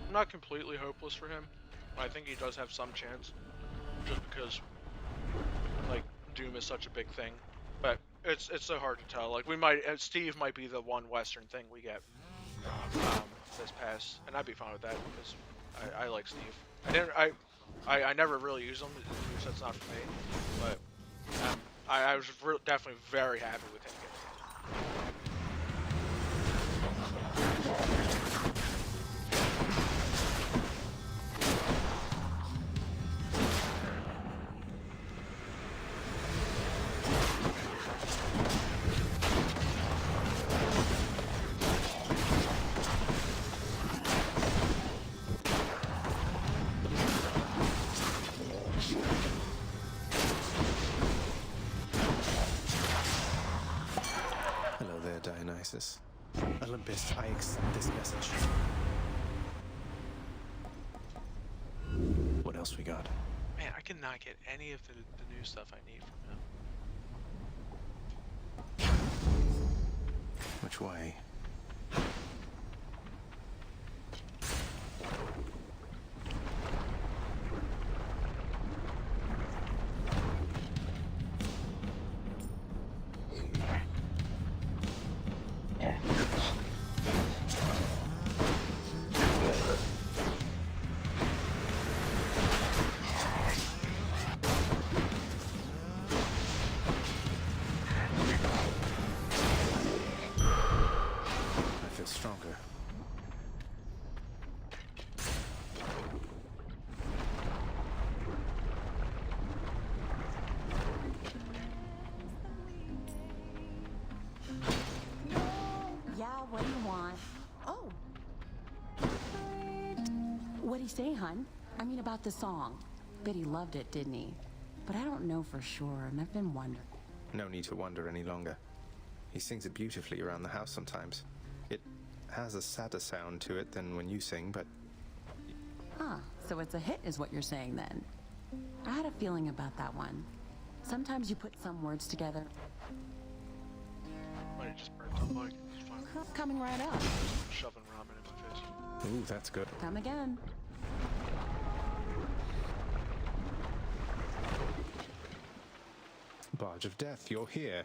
I'm not completely hopeless for him. I think he does have some chance, just because like Doom is such a big thing. But it's so hard to tell. Like Steve might be the one Western thing we get this pass, and I'd be fine with that because I like Steve. I never really use him. So it's not for me, but I was definitely very happy with him getting it. Olympus, I accept this message. What else we got? Man, I cannot get any of the new stuff I need from him. Which way? What'd he say, hun? I mean, about the song. Bet he loved it, didn't he? But I don't know for sure, and I've been wondering. No need to wonder any longer. He sings it beautifully around the house sometimes. It has a sadder sound to it than when you sing, but... Huh, so it's a hit is what you're saying then. I had a feeling about that one. Sometimes you put some words together. Might have just burnt the mic. It's fine. Coming right up. Shoving ramen in my face. Ooh, that's good. Come again. Bye. charge of death, you're here.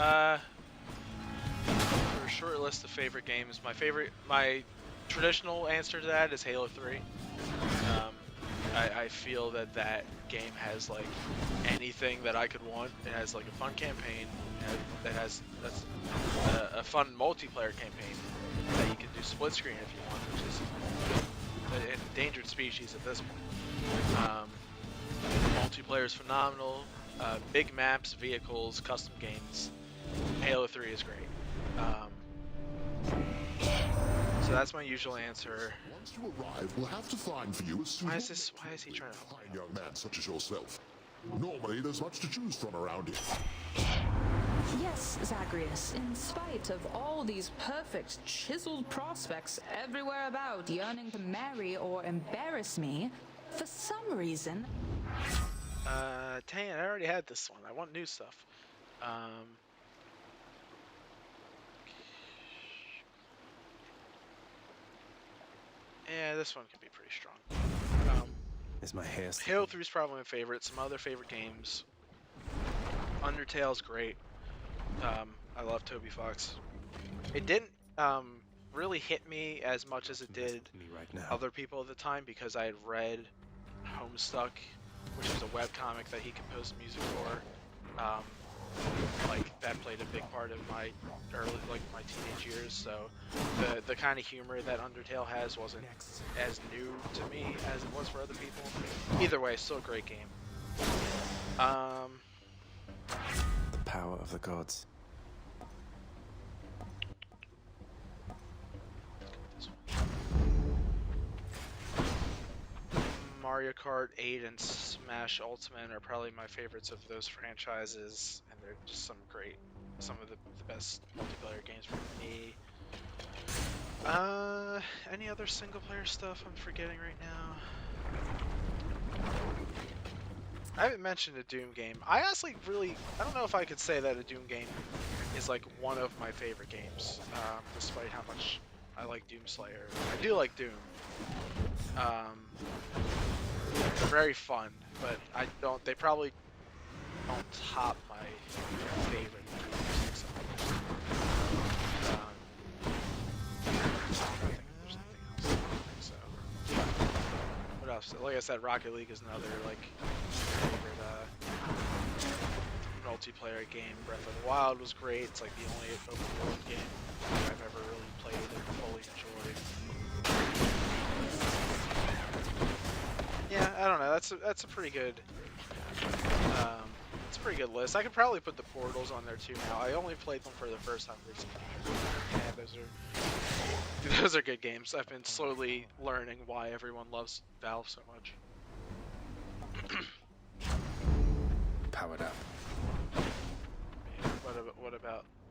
For a short list of favorite games, my traditional answer to that is Halo 3. I feel that game has like anything that I could want. It has like a fun campaign. That's a fun multiplayer campaign that you can do split screen if you want, which is an endangered species at this point. Multiplayer is phenomenal. Big maps, vehicles, custom games. Halo 3 is great. So that's my usual answer. Once you arrive, we'll have to find for you a suitable... Why is he trying to... fine young man such as yourself. Normally, there's much to choose from around here. Yes, Zagreus, in spite of all these perfect, chiseled prospects everywhere about yearning to marry or embarrass me, for some reason... dang it, I already had this one. I want new stuff. Yeah, this one can be pretty strong. Is my hair... Halo 3 is probably my favorite. Some other favorite games. Undertale's great. I love Toby Fox. It didn't really hit me as much as it did other people at the time because I had read Homestuck, which is a webcomic that he composed music for. Like that played a big part of my my teenage years. So the kind of humor that Undertale has wasn't as new to me as it was for other people. Either way, still a great game. The power of the gods. Mario Kart 8 and Smash Ultimate are probably my favorites of those franchises, and they're just some of the best multiplayer games for me. Any other single player stuff I'm forgetting right now? I haven't mentioned a Doom game. I honestly I don't know if I could say that a Doom game is like one of my favorite games, despite how much I like Doom Slayer. I do like Doom. They're very fun, but they probably don't top my favorite games. What else? Like I said, Rocket League is another favorite multiplayer game. Breath of the Wild was great. It's like the only open world game I've ever really played and fully enjoyed. Yeah, I don't know. That's a pretty good. It's a pretty good list. I could probably put the Portals on there too. Now I only played them for the first time recently. Yeah, those are good games. I've been slowly learning why everyone loves Valve so much. Powered up. Yeah,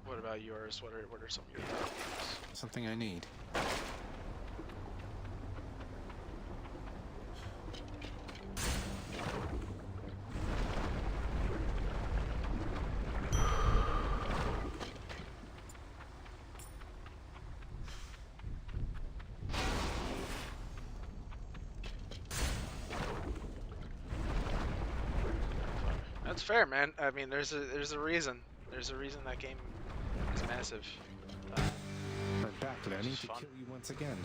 what about yours? What are some of your top games? Something I need. That's fair, man. I mean, there's a reason. There's a reason that game is massive. I'm back, Lenny, to kill you once again.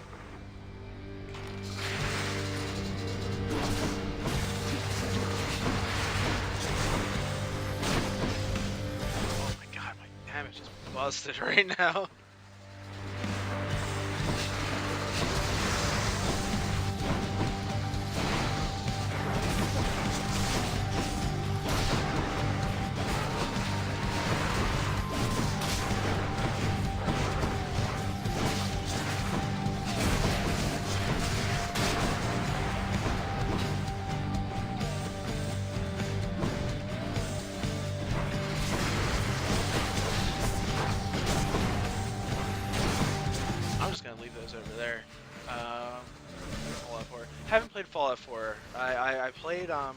Oh my god, my damage is busted right now. Fallout 4. I played a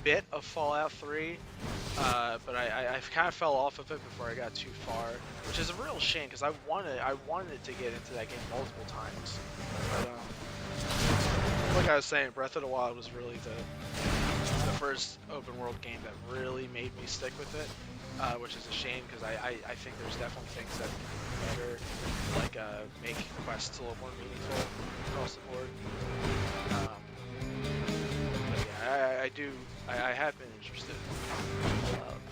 bit of Fallout 3, but I kind of fell off of it before I got too far, which is a real shame because I wanted to get into that game multiple times. But like I was saying, Breath of the Wild was really the first open world game that really made me stick with it, which is a shame because I think there's definitely things that can be better, like make quests a little more meaningful across the board. But yeah, I have been interested in Fallout.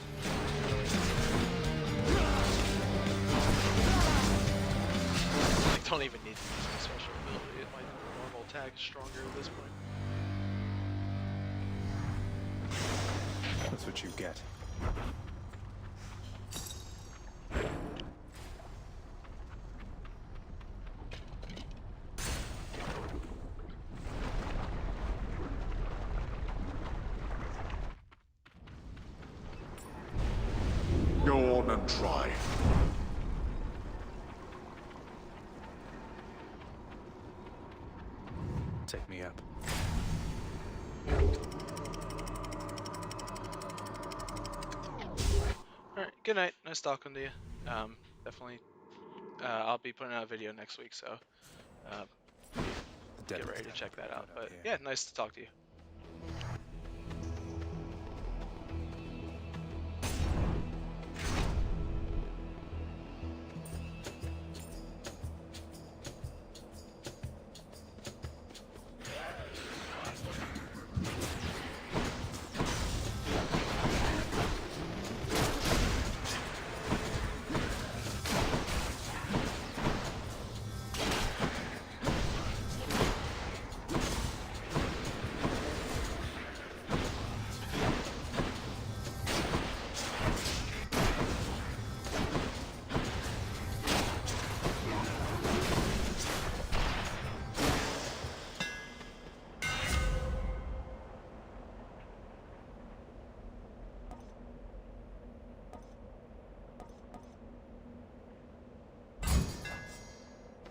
I don't even need to use my special ability. My normal attack is stronger at this point. That's what you get. Go on and try. Take me up. Alright, good night. Nice talking to you. Definitely, I'll be putting out a video next week, so get ready to check that out. But yeah, nice to talk to you.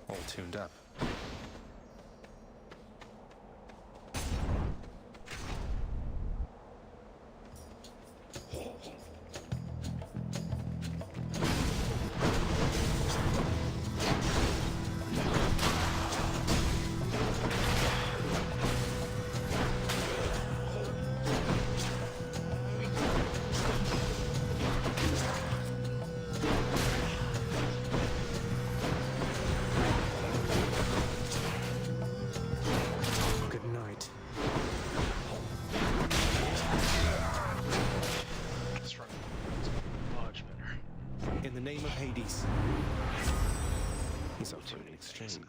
All tuned up. In the name of Hades. He's up for an exchange.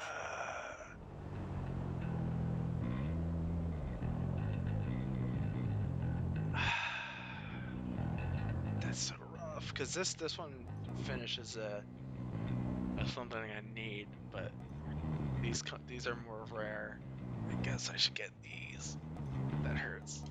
That's so rough, because this one finishes something I need, but these are more rare. I guess I should get these. That hurts.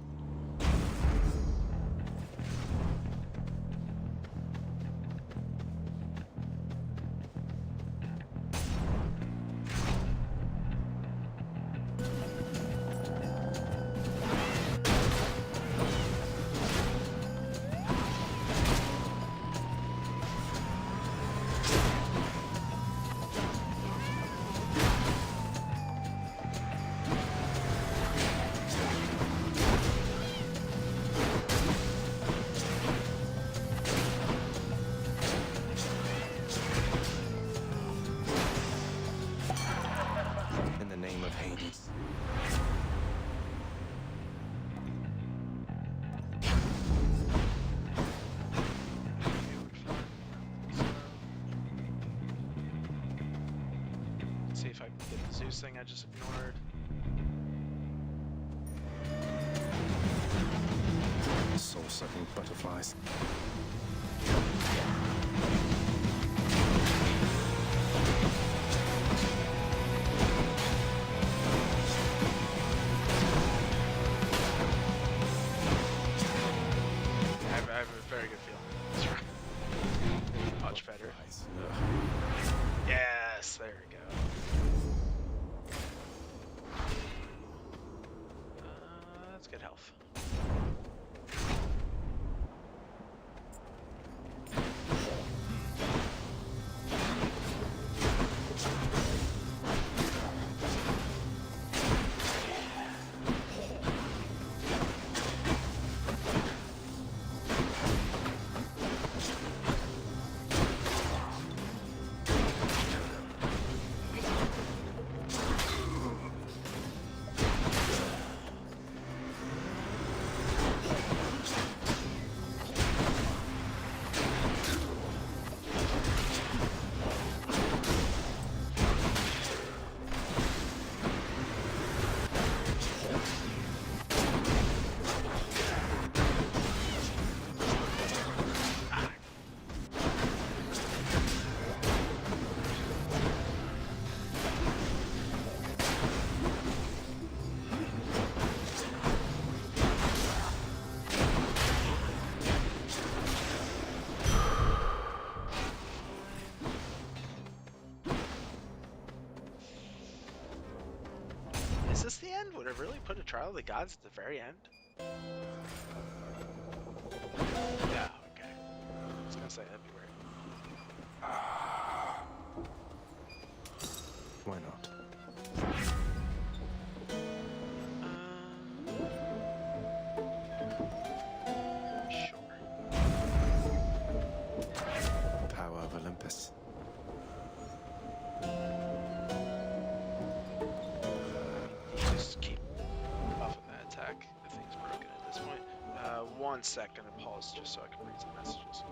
See if I can get the Zeus thing I just ignored. Soul-sucking butterflies. I have a very good feeling. That's right. Much better. Yes, there we go. get health. Is this the end? Would it really put a Trial of the Gods at the very end? Yeah, okay. I was gonna say that'd be weird. Why not? Sure. Power of Olympus. Just keep buffing that attack. The thing's broken at this point. 1 second and pause just so I can read some messages.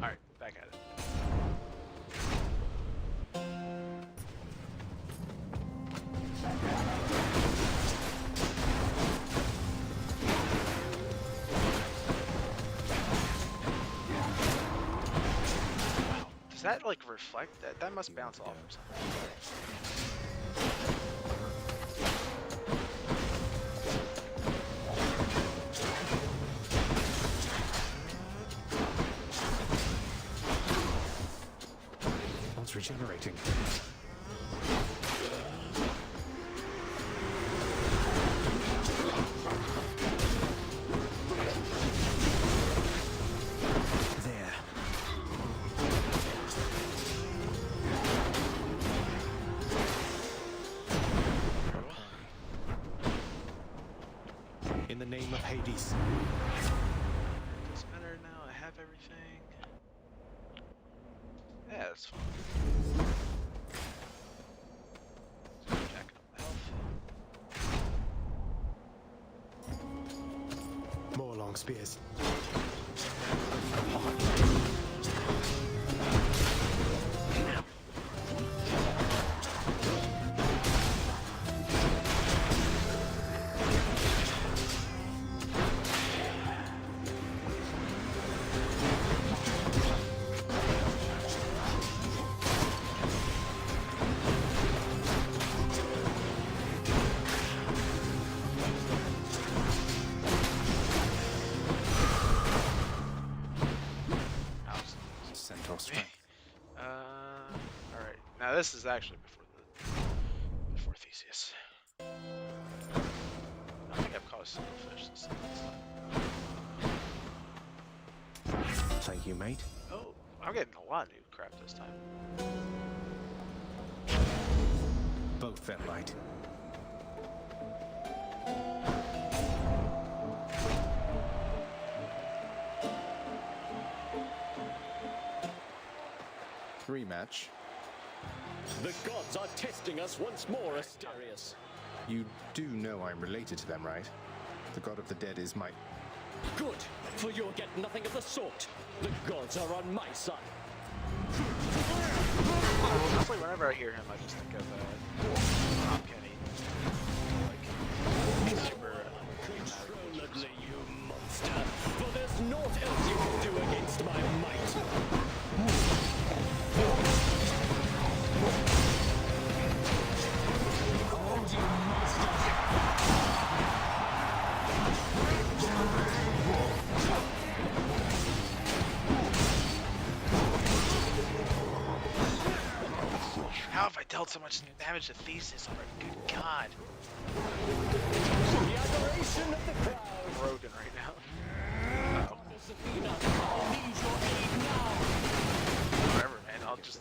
Alright, back at it. Wow. Does that like reflect that? That must bounce off or something. It's regenerating. There. In the name of Hades. Doesn't matter now, I have everything. Yeah, that's fine. Jacking up my health. More long spears. your strength. Alright. Now this is actually before Theseus. I don't think I've caught a single fish this time. Thank you, mate. Oh, I'm getting a lot of new crap this time. Both felt right. Rematch. The gods are testing us once more, Asterius. You do know I'm related to them, right? The god of the dead is my... Good, for you'll get nothing of the sort. The gods are on my side. Honestly, whenever I hear him, I just think of Tom Kenny. Like, super Uncontrollably, you monster. For there's naught else you can do against my might. How have I dealt so much damage to Theseus already? Good God. The adoration of the crowd. I'm broken right now. Uh-oh. I'll need your aid now. Whatever, man. I'll just...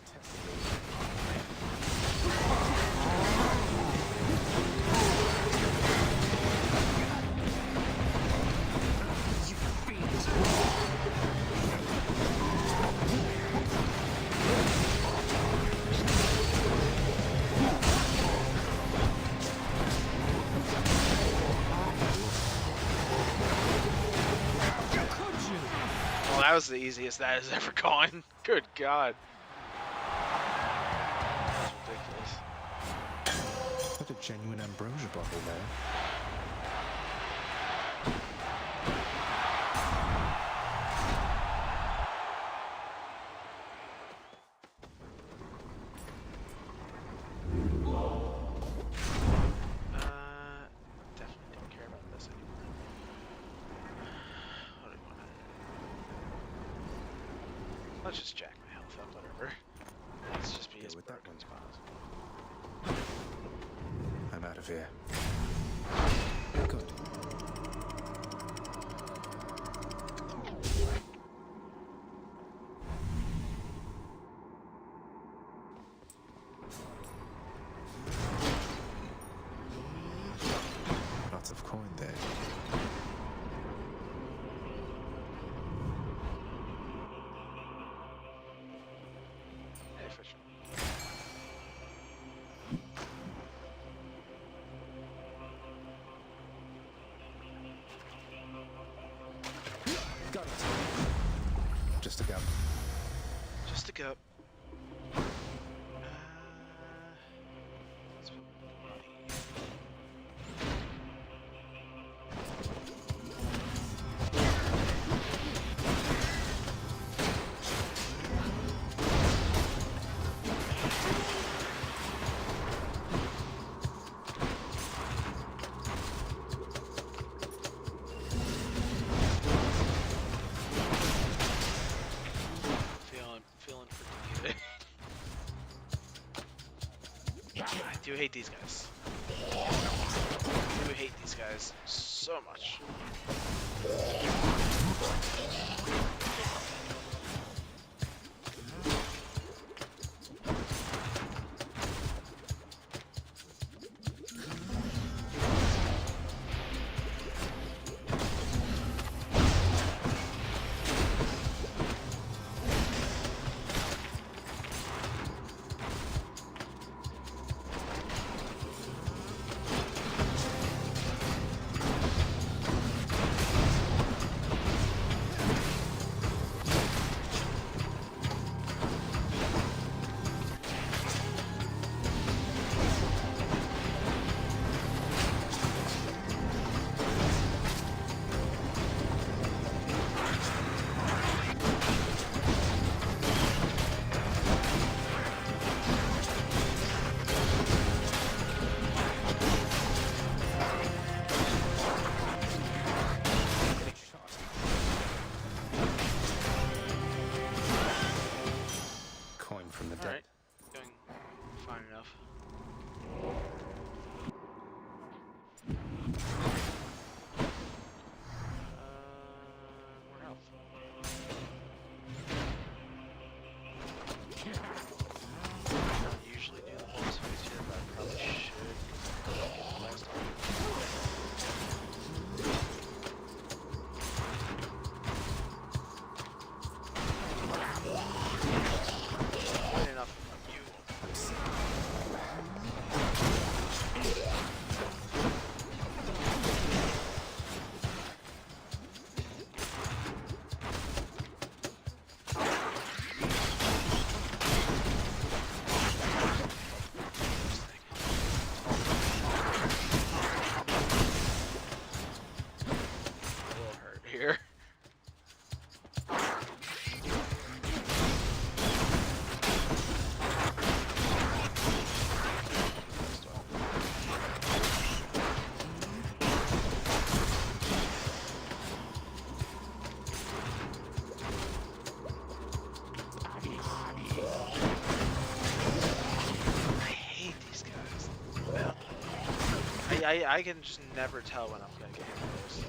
You fiend. Well, that was the easiest that has ever gone. Good God. That's ridiculous. What a genuine ambrosia bottle there. Definitely don't care about this anymore. What do we want to... Let's just jack my health up, whatever. Let's just be as broken as possible. I'm out of here. Good. Lots of coin there. Hey, Fisher. Got it. Just a go. Just a go. Feeling pretty good. I do hate these guys. I do hate these guys so much. I can just never tell when I'm gonna get hit with this.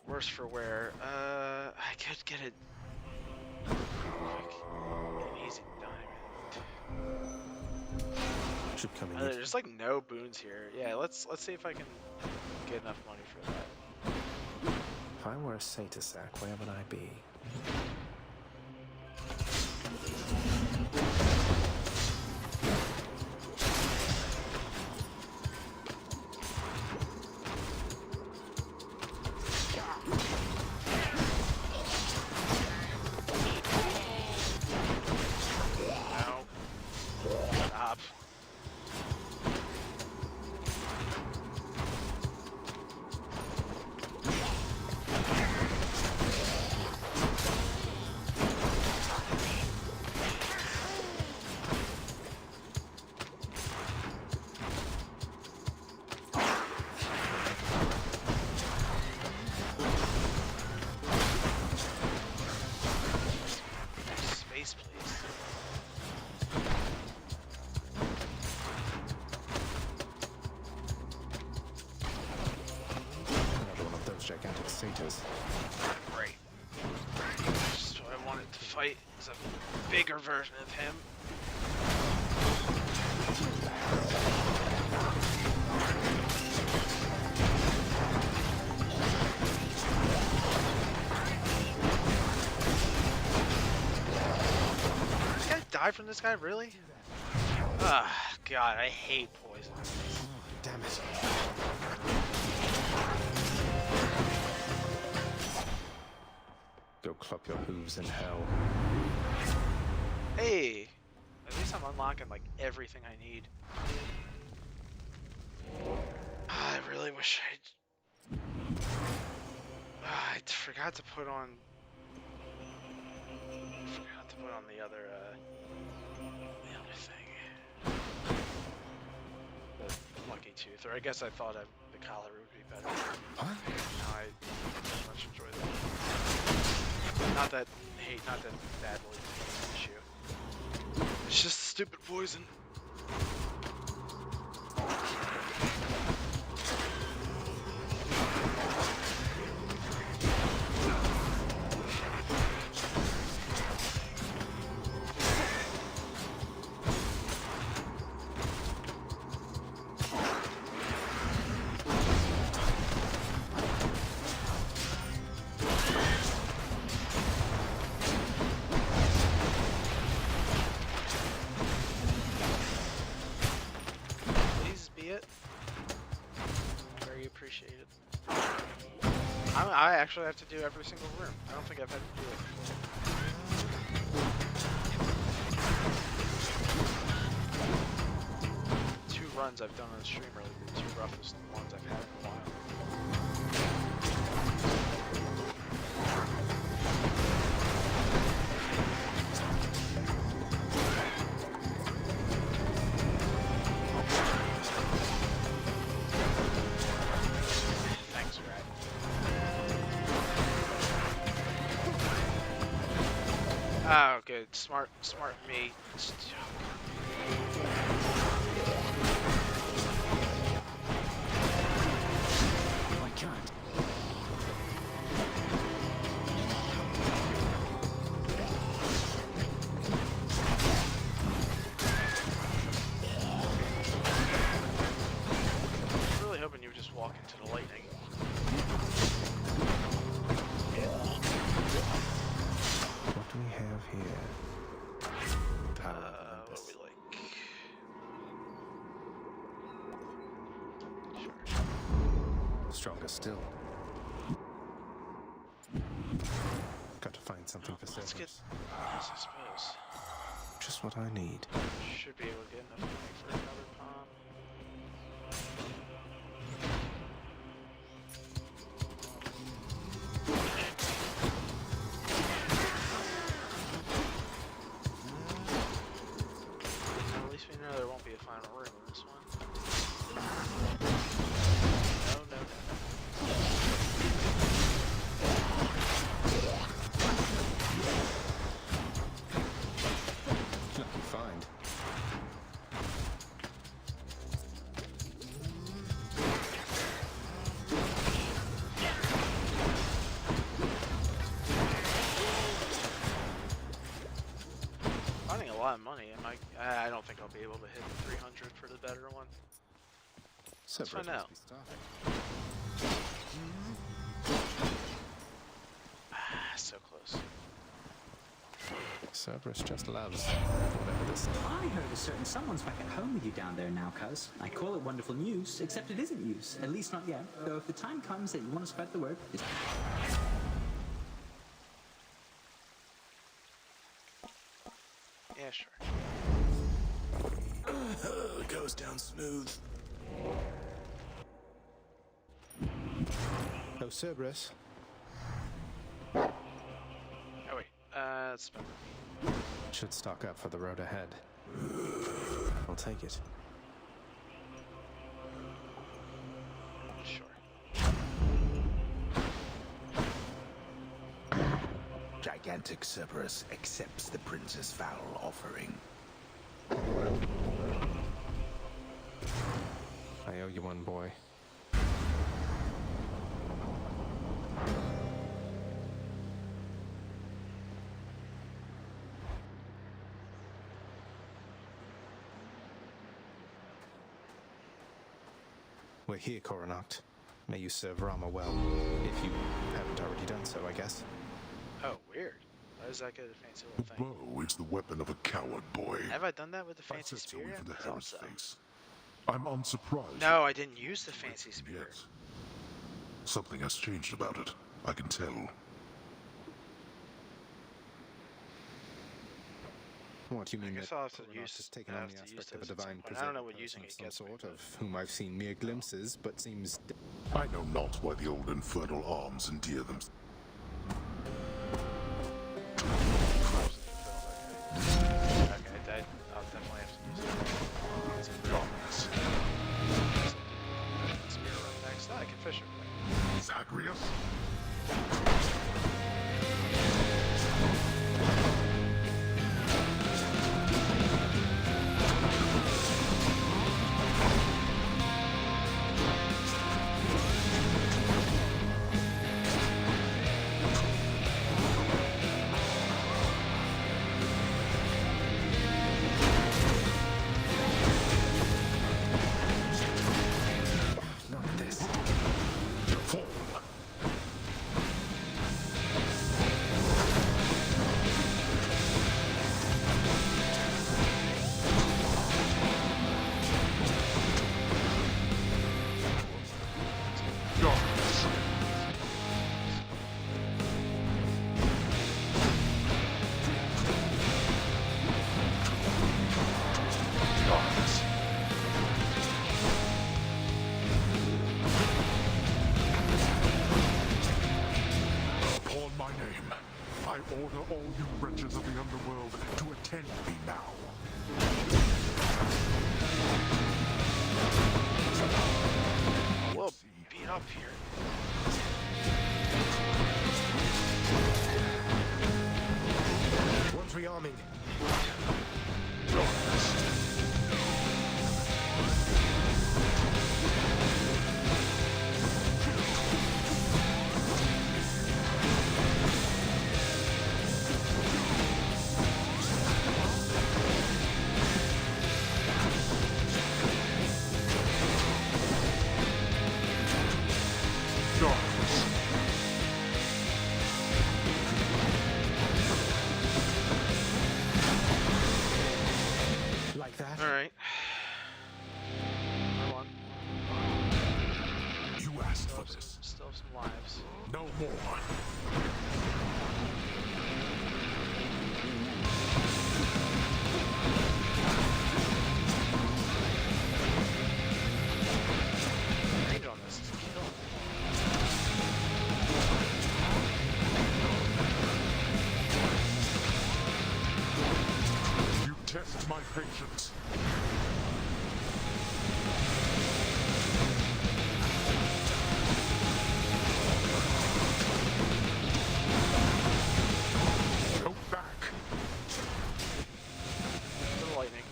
Worse for wear. I could get it quick, an easy diamond. Should come in. There's like no boons here. Yeah, let's see if I can get enough money for that. If I were a Satysack, where would I be? Gigantic satyrs. Great. Just what I wanted to fight is a bigger version of him. Did I die from this guy, really? Ah, God, I hate poison. Oh, damn it. Go clop your hooves in hell. Hey! At least I'm unlocking like everything I need. I really wish I forgot to put on the other thing. The lucky tooth. Or I guess I thought the collar would be better. What? No, I very much enjoy that. Not that that will be an issue. It's just stupid poison. I actually have to do every single room. I don't think I've had to do it before. 2 runs I've done on the stream are like the 2 roughest ones I've had in a while. Oh, good. Smart me. I can't. I was really hoping you would just walk into the lightning. What do we have here? What do we like? Sure. stronger still. Got to find something for Cerberus. Let's get this, I suppose. Just what I need. Should be able to get enough money for another pawn. At least we know there won't be a final room in this one. No. Lucky find. Finding a lot of money. I don't think I'll be able to hit the 300 for the better one. Let's find out. So close. Cerberus just loves whatever this is. I heard a certain someone's back at home with you down there now, cuz. I call it wonderful news, except it isn't news. At least not yet. Though if the time comes that you want to spread the word, it's... Yeah, sure. It goes down smooth. Oh, Cerberus. Oh wait, that's better. Should stock up for the road ahead. I'll take it. Sure. Gigantic Cerberus accepts the prince's foul offering. I owe you one, boy. We're here, Coronacht. May you serve Rama well, if you haven't already done so, I guess. Oh, weird. Why does that get a fancy The little thing? bow is the weapon of a coward, boy. Have I done that with the I fancy said so spear? even the I thought Harris so. face. I'm unsurprised. No, I didn't use the fancy spear. Yes. Something has changed about it. I can tell. What, you mean I guess that I'll have to Coronacht use- has taken I'll on have the to use aspect of a those at some divine point. I preserved don't know what person using of it some gets me, sort, but- of whom I've seen mere glimpses, but seems... I know not why the old infernal arms endear them. Okay, I'll definitely have to use it. It's darkness. Spear run next. I can fish it. Zagreus? Not this. Fall. Darkness. Darkness. Upon my name, I order all you wretches of the underworld to attend me now. Whoa, beat up here. One's rearming. Darkness. Like that? Alright. Come on. You asked for this. patience. Go back. The lightning.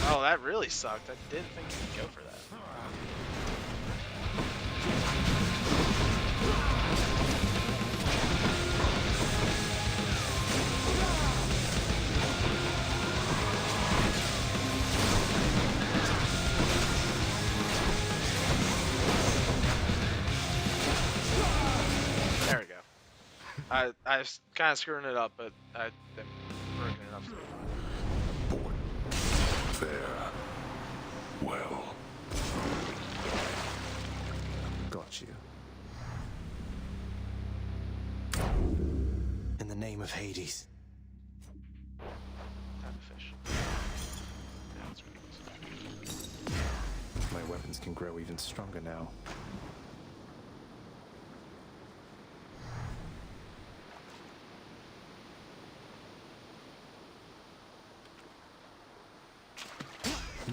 Oh, that really sucked. I didn't think you'd go for that. There we go. I was kind of screwing it up, but I've been working enough to be fine. There. Well. Got you. In the name of Hades. Time to fish. Yeah, that's right. My weapons can grow even stronger now.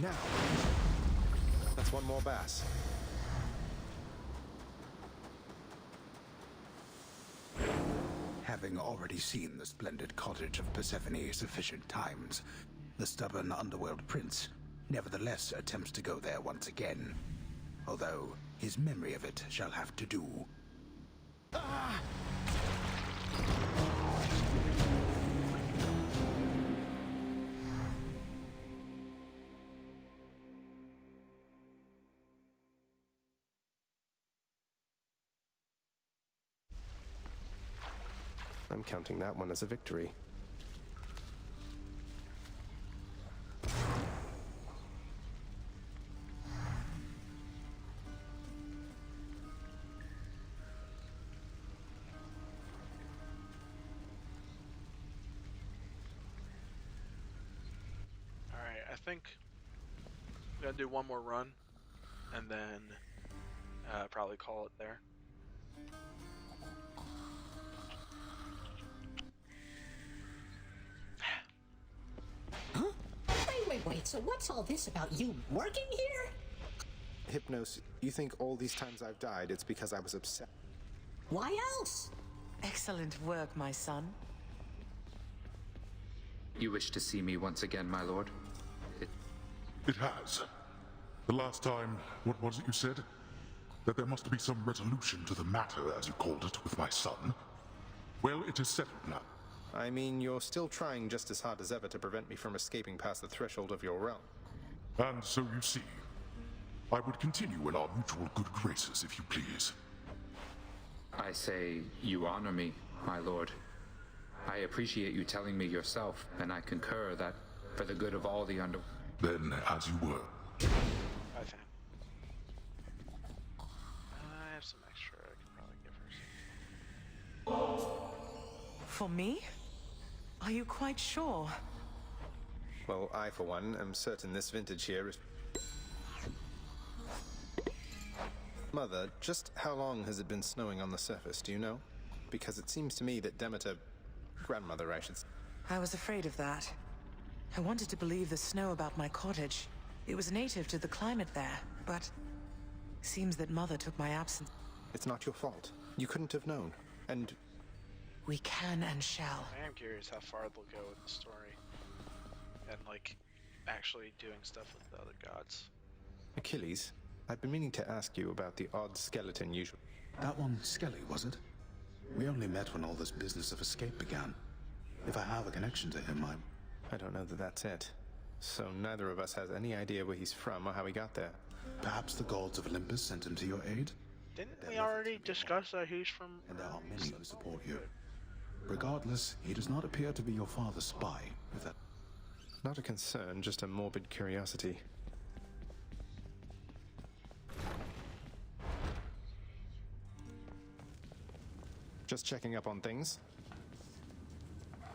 Now, that's one more bass. Having already seen the splendid cottage of Persephone sufficient times, the stubborn underworld prince nevertheless attempts to go there once again. Although his memory of it shall have to do. Ah! I'm counting that one as a victory. Alright, I think I'm gonna do one more run and then probably call it there. Wait, so what's all this about you working here? Hypnos, you think all these times I've died, it's because I was upset? Why else? Excellent work, my son. You wish to see me once again, my lord? It has. The last time, what was it you said? That there must be some resolution to the matter, as you called it, with my son. Well, it is settled now. I mean, you're still trying just as hard as ever to prevent me from escaping past the threshold of your realm. And so you see, I would continue in our mutual good graces, if you please. I say you honor me, my lord. I appreciate you telling me yourself, and I concur that for the good of all the under... Then, as you were. Okay. I have some extra I can probably give her some. For me? Are you quite sure? Well, I, for one, am certain this vintage here is... Mother, just how long has it been snowing on the surface, do you know? Because it seems to me that Demeter... Grandmother, I should say. I was afraid of that. I wanted to believe the snow about my cottage. It was native to the climate there, but... seems that Mother took my absence. It's not your fault. You couldn't have known. And... We can and shall. I am curious how far they'll go with the story. And, like, actually doing stuff with the other gods. Achilles, I've been meaning to ask you about the odd skeleton usually. That one Skelly, was it? We only met when all this business of escape began. If I have a connection to him, I don't know that that's it. So neither of us has any idea where he's from or how he got there. Perhaps the gods of Olympus sent him to your aid? Didn't we already discuss that he's from... And there are many who support you. Regardless, he does not appear to be your father's spy, if that... Not a concern, just a morbid curiosity. Just checking up on things. I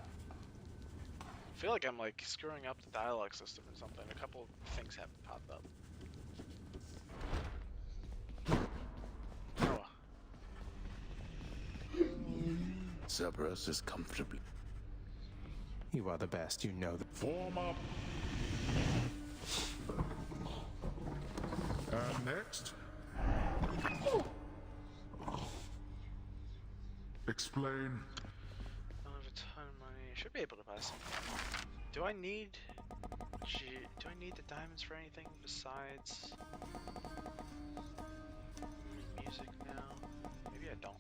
feel like I'm, like, screwing up the dialogue system or something. A couple things haven't popped up. Cerberus is comfortably. You are the best, you know that. Form up. And next. Explain. I don't have a ton of money. Should be able to buy some. Do I need the diamonds for anything besides music now? Maybe I don't.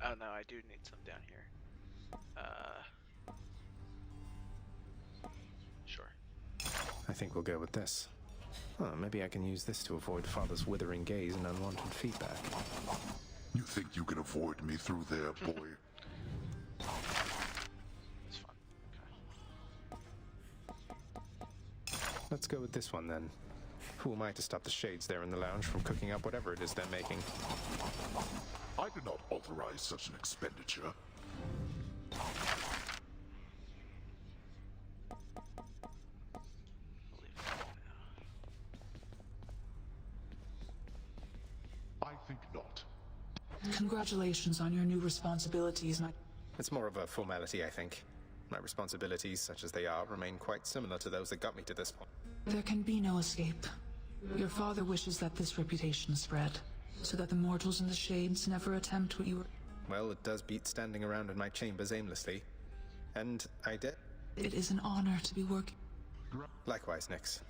Oh no, I do need some down here. Sure. I think we'll go with this. Oh, maybe I can use this to avoid Father's withering gaze and unwanted feedback. You think you can avoid me through there, boy? It's fun. Okay. Let's go with this one then. Who am I to stop the shades there in the lounge from cooking up whatever it is they're making? I do not authorize such an expenditure. I think not. Congratulations on your new responsibilities, my... It's more of a formality, I think. My responsibilities, such as they are, remain quite similar to those that got me to this point. There can be no escape. Your father wishes that this reputation spread, so that the mortals in the Shades never attempt what you were... Well, it does beat standing around in my chambers aimlessly. And I did. It is an honor to be working... Likewise, Nix.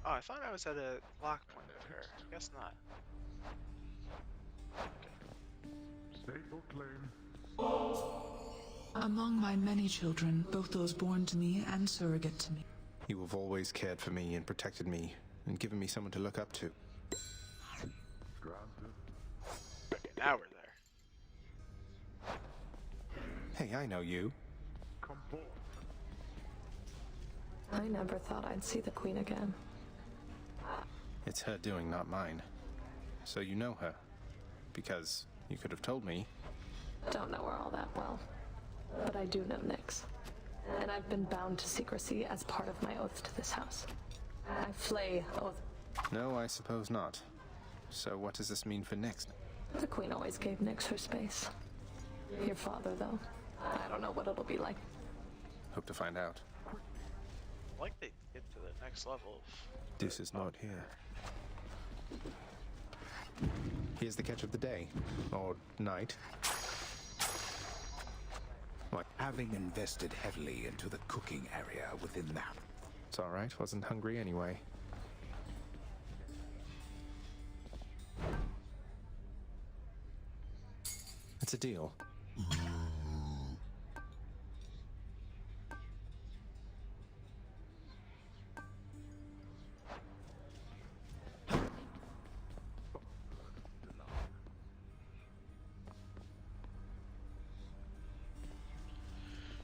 Oh, I thought I was at a lock point with her. I guess not. State your claim. Among my many children, both those born to me and surrogate to me. You have always cared for me and protected me, and given me someone to look up to. Okay, now we're there. Hey, I know you. Come forth. I never thought I'd see the Queen again. It's her doing, not mine. So you know her. Because you could have told me. Don't know her all that well. But I do know Nyx. And I've been bound to secrecy as part of my oath to this house. I flay oath. No, I suppose not. So what does this mean for Nyx? The Queen always gave Nyx her space. Your father, though. I don't know what it'll be like. Hope to find out. I like they get to the next level. This is not here. Here's the catch of the day. Or night. What? Having invested heavily into the cooking area within that. It's alright, wasn't hungry anyway. It's a deal.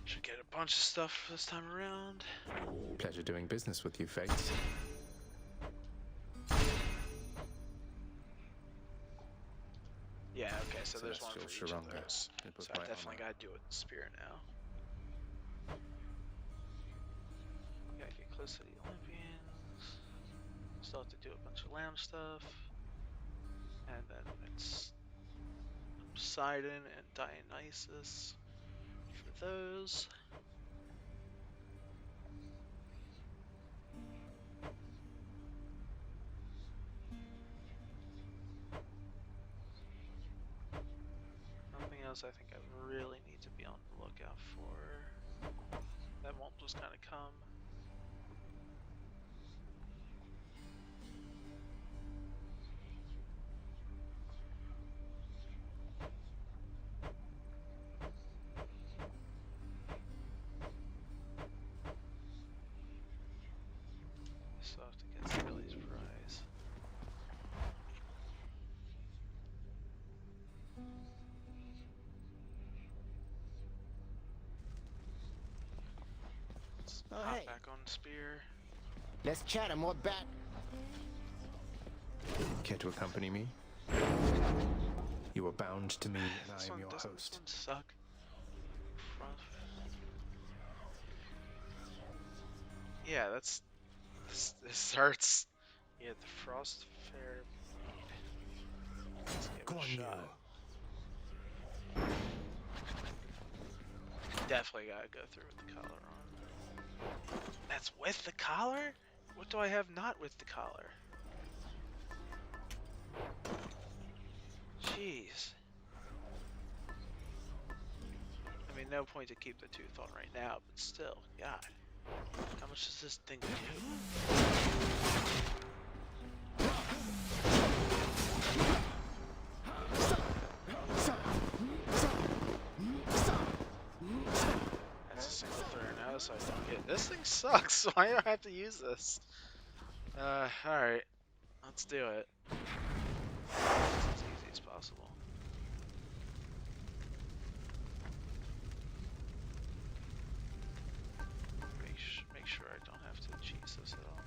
Should get a bunch of stuff this time around. Pleasure doing business with you, Fates. Yeah, okay, so there's one for each of those. So I definitely gotta do it with the spear now. Gotta get close to the Olympians. Still have to do a bunch of lounge stuff. And then it's Poseidon and Dionysus for those. Nothing else I think I really need to be on the lookout for. That won't just kind of come. Still have to get Skelly's prize. Oh, hey. Back on spear. Let's chat. I'm more back. Care to accompany me? You are bound to me, and I am your host. This one suck. Yeah, this hurts. Yeah, the Frost Fair Blade. Let's give it a shot. Definitely gotta go through with the collar on. That's with the collar? What do I have not with the collar? Jeez. I mean, no point to keep the tooth on right now, but still, God. How much does this thing do? That's a single through now, so I don't get. This thing sucks. Why do I have to use this? Alright. Let's do it. As easy as possible. Make sure I don't have to cheese this at all.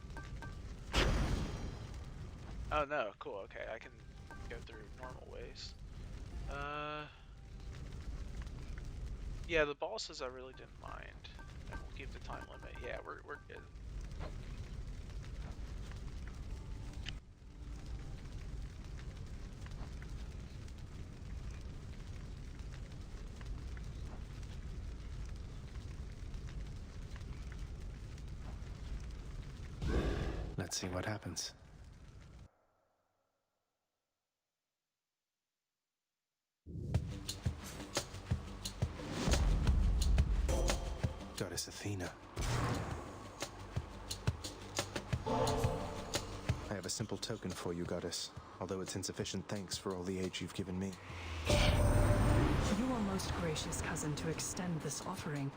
Oh no, cool, okay, I can go through normal ways. Yeah, the bosses I really didn't mind. And we'll keep the time limit. Yeah, we're good. Let's see what happens. Goddess Athena. I have a simple token for you, Goddess, although it's insufficient thanks for all the aid you've given me. You are most gracious, cousin, to extend this offering.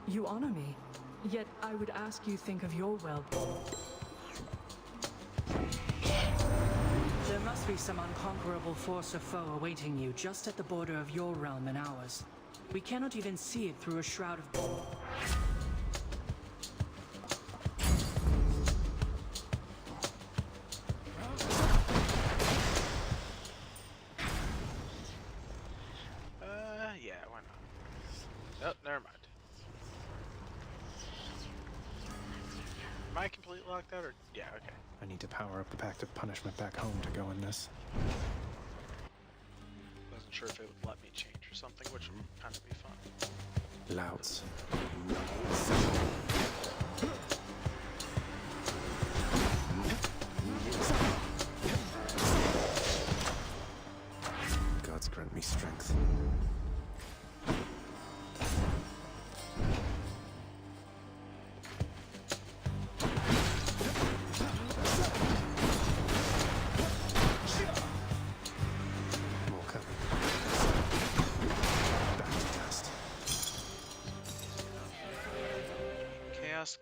You honor me, yet I would ask you think of your well-being. There must be some unconquerable force or foe awaiting you just at the border of your realm and ours. We cannot even see it through a shroud of... Yeah, why not? Oh, never mind. Am I completely locked out, or... Yeah, okay. I need to power up the Pact of Punishment back home to go in this. Wasn't sure if it would let me change or something, which would kind of be fun. Louts. Gods grant me strength.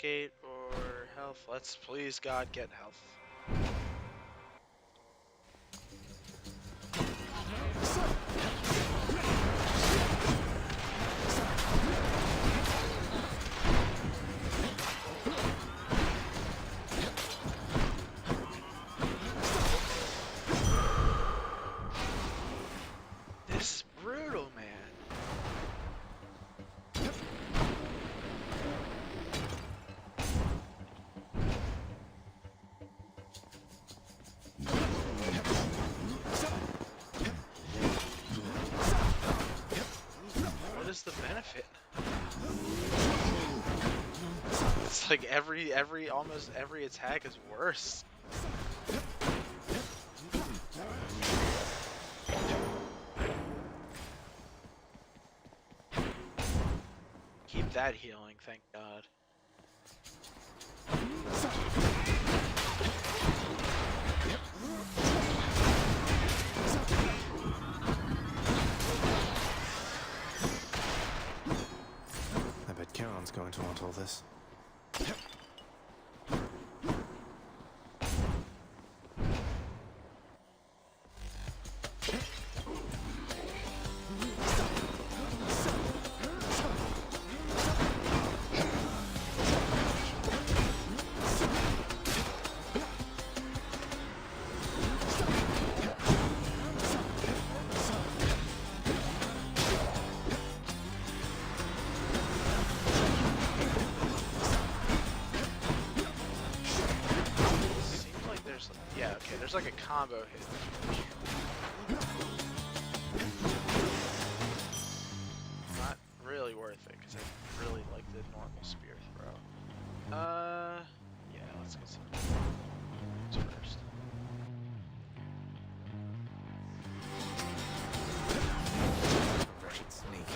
Gate or health. Let's please God get health. This is brutal, man. The benefit. It's like almost every attack is worse. Keep that healing, thank God. Charon's going to want all this. there's like a combo hit. Not really worth it because I really like the normal spear throw. Yeah, let's get some first. Wretched sneak.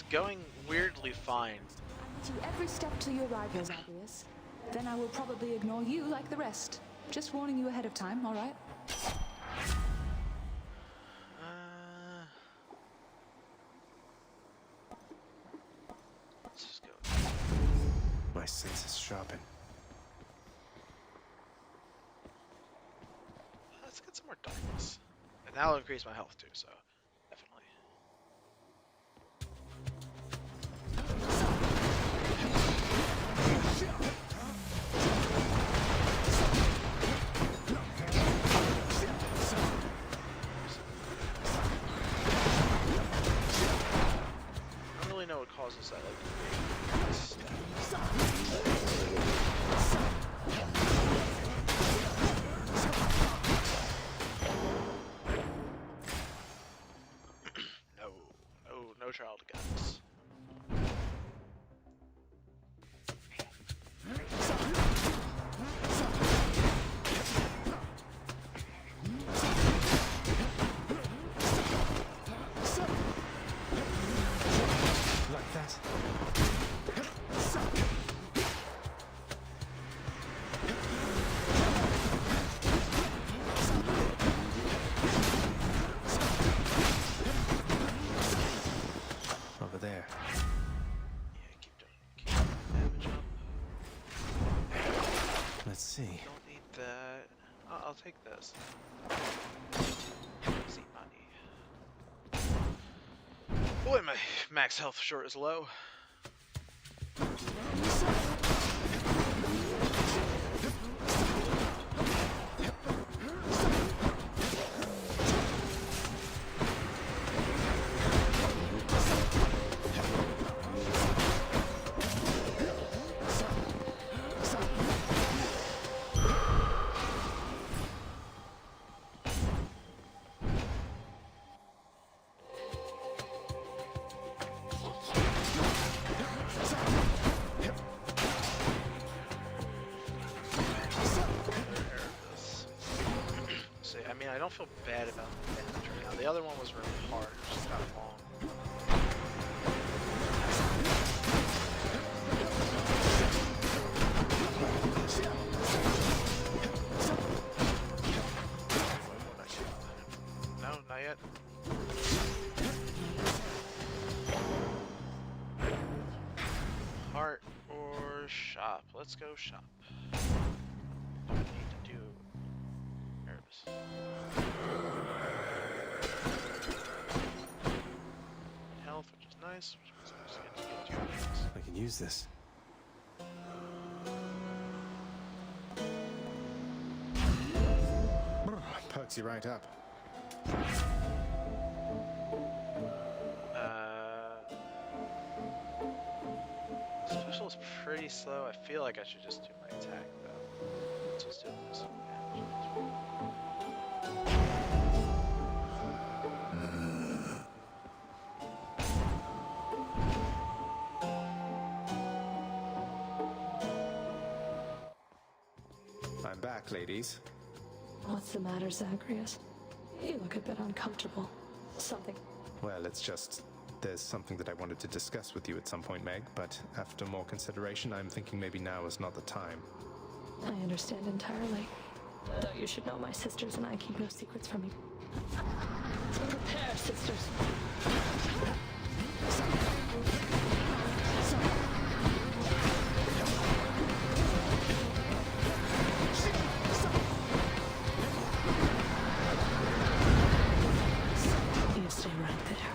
Going weirdly fine. I do every step till you arrive here, Zagreus. Then I will probably ignore you like the rest. Just warning you ahead of time, alright? Let's just go. My senses sharpen. Let's get some more darkness. And that'll increase my health too, so definitely. I don't really know what causes that, no child guns. Like that. Over there. Yeah, keep damage up. Let's see. Don't need that. I'll take this. Easy money. Boy, my max health sure is low. I don't feel bad about the damage right now. The other one was really hard, it was just kind of long. No, not yet. Heart or shop? Let's go shop. Don't need to do herbs. Health, which is nice, which means I'm just gonna get 2 things. I can use this. Perks you right up. Special is pretty slow. I feel like I should just do my attack though. Let's just do this. I'm back, ladies. What's the matter, Zagreus? You look a bit uncomfortable. Something. Well, it's just... there's something that I wanted to discuss with you at some point, Meg, but after more consideration, I'm thinking maybe now is not the time. I understand entirely. Though you should know my sisters and I keep no secrets from you. Prepare, sisters. You stay right there.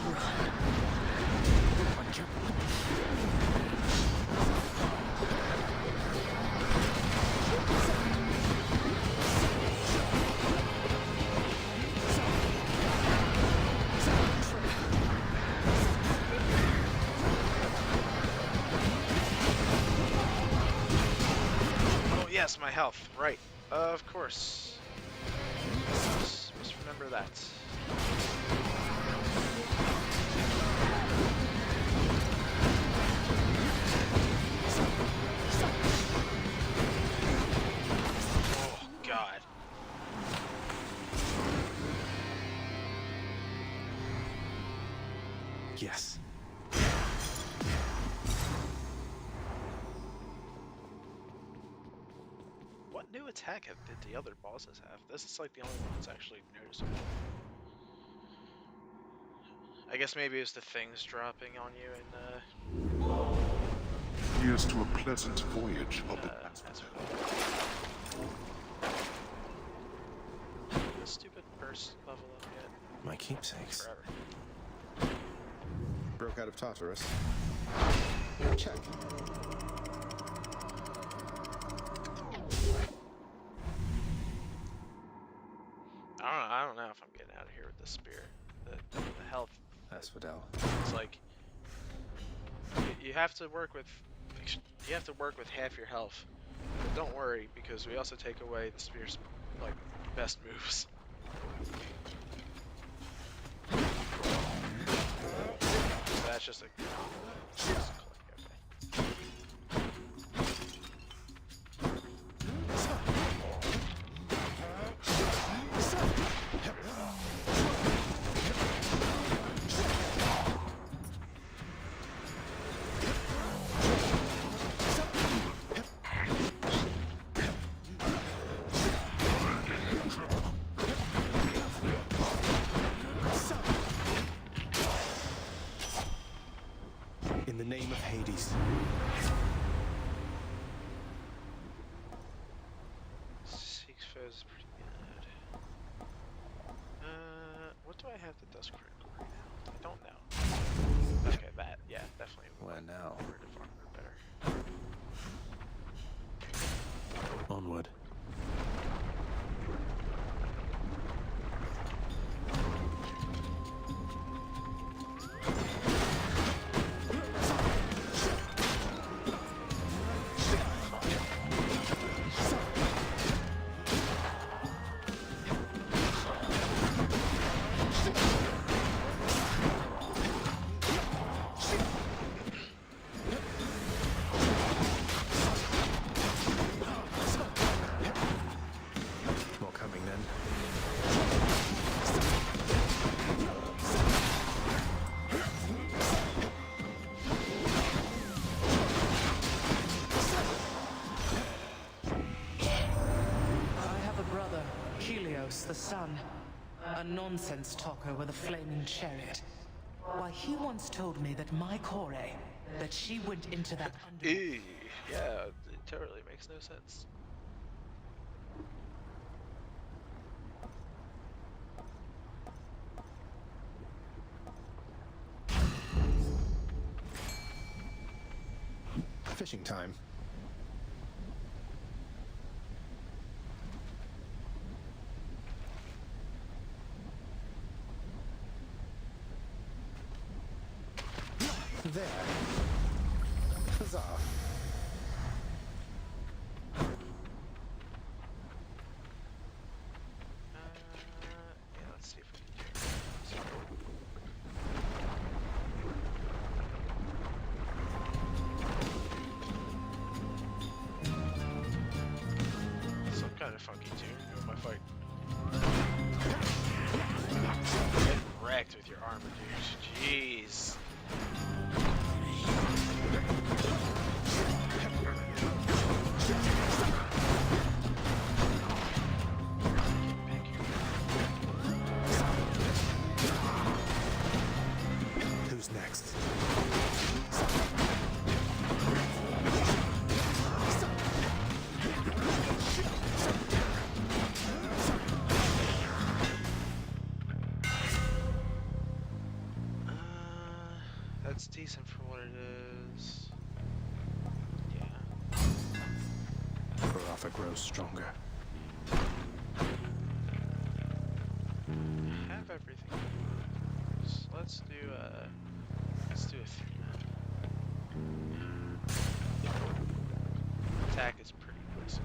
Run. yes, my health. Right. Of course. Must remember that. Oh, God. Yes. What new attack did the other bosses have? This is like the only one that's actually noticeable. I guess maybe it was the things dropping on you in, Here's to a pleasant voyage of the the stupid burst level up yet? My keepsakes. Forever. Broke out of Tartarus. Check. I don't know if I'm getting out of here with the spear. The health. Asphodel. It's like you have to work with half your health. But don't worry, because we also take away the spear's like best moves. So that's just a In the name of Hades. Six foes is pretty good. What do I have that does critical right now? I don't know. Okay, that, yeah, definitely. Where now? Better. Onward. The sun, a nonsense talker with a flaming chariot. Why, he once told me that my Kore, that she went into that underworld. Yeah, it totally makes no sense. Fishing time. There. Huzzah. Yeah, let's see if we can do it. Some kind of funky tune in my fight. Get wrecked with your armor, dude. Jeez. Who's next? That's decent for what it is. Yeah. Baraffa grows stronger. I have everything. So let's do a 3 now. Attack is pretty close.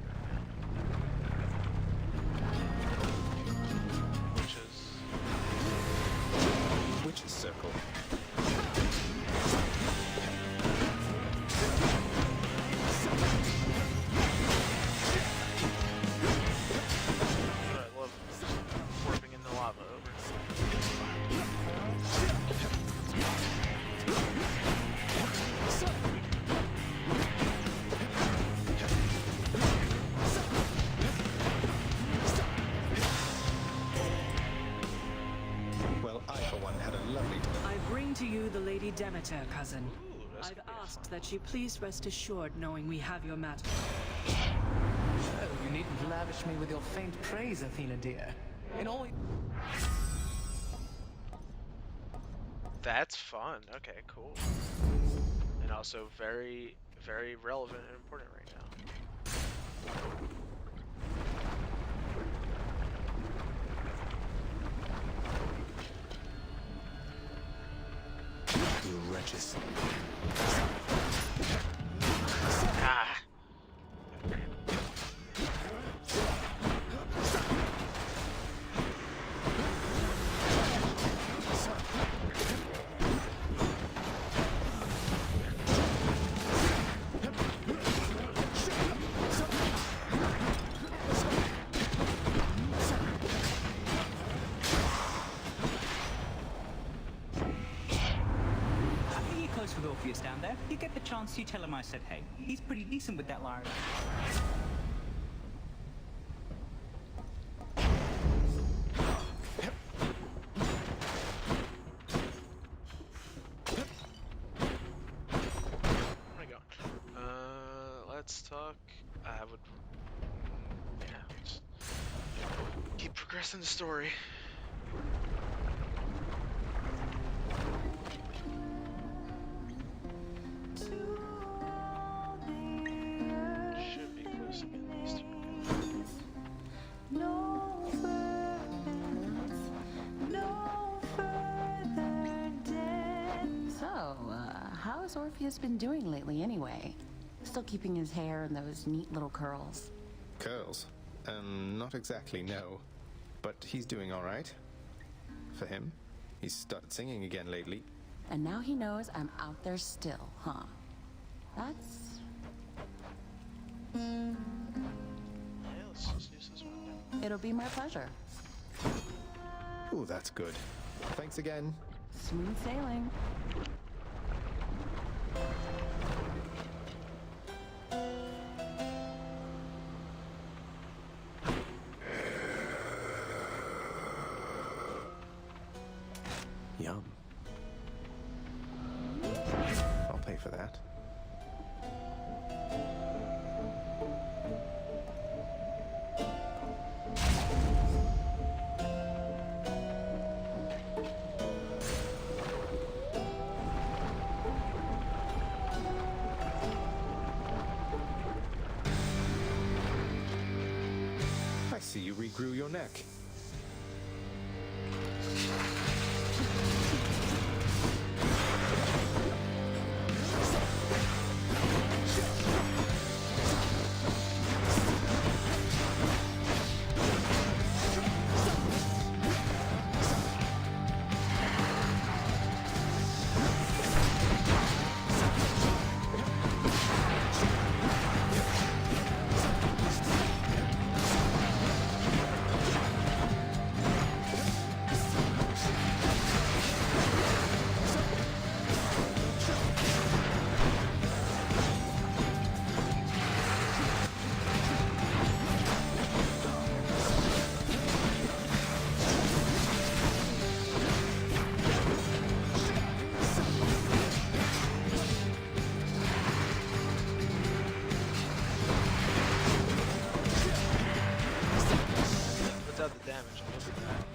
Demeter, cousin. I've asked that you please rest assured knowing we have your matter. Oh, you needn't lavish me with your faint praise, Athena dear. In all... That's fun. Okay, cool. And also very, very relevant and important right now. You wretches. Ah. With Orpheus down there, you get the chance, you tell him I said hey. He's pretty decent with that lyre. Where am I going? Let's talk. I would. Yeah. Just keep progressing the story. Should be close to getting these two. So, how has Orpheus been doing lately anyway? Still keeping his hair in those neat little curls? Curls? Not exactly, no. But he's doing all right. For him. He's started singing again lately. And now he knows I'm out there still, huh? That's... Yeah, let's just use this one. It'll be my pleasure. Ooh, that's good. Thanks again. Smooth sailing. Yum. I'll pay for that. I see you regrew your neck. Without the damage, I'll look at that.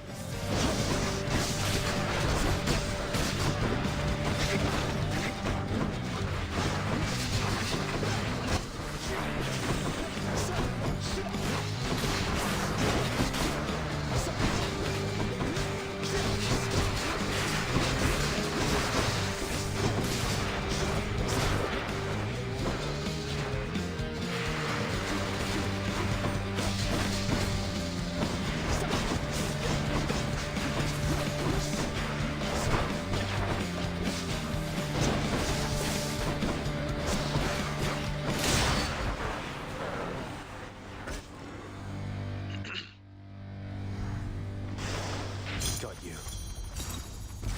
Got you.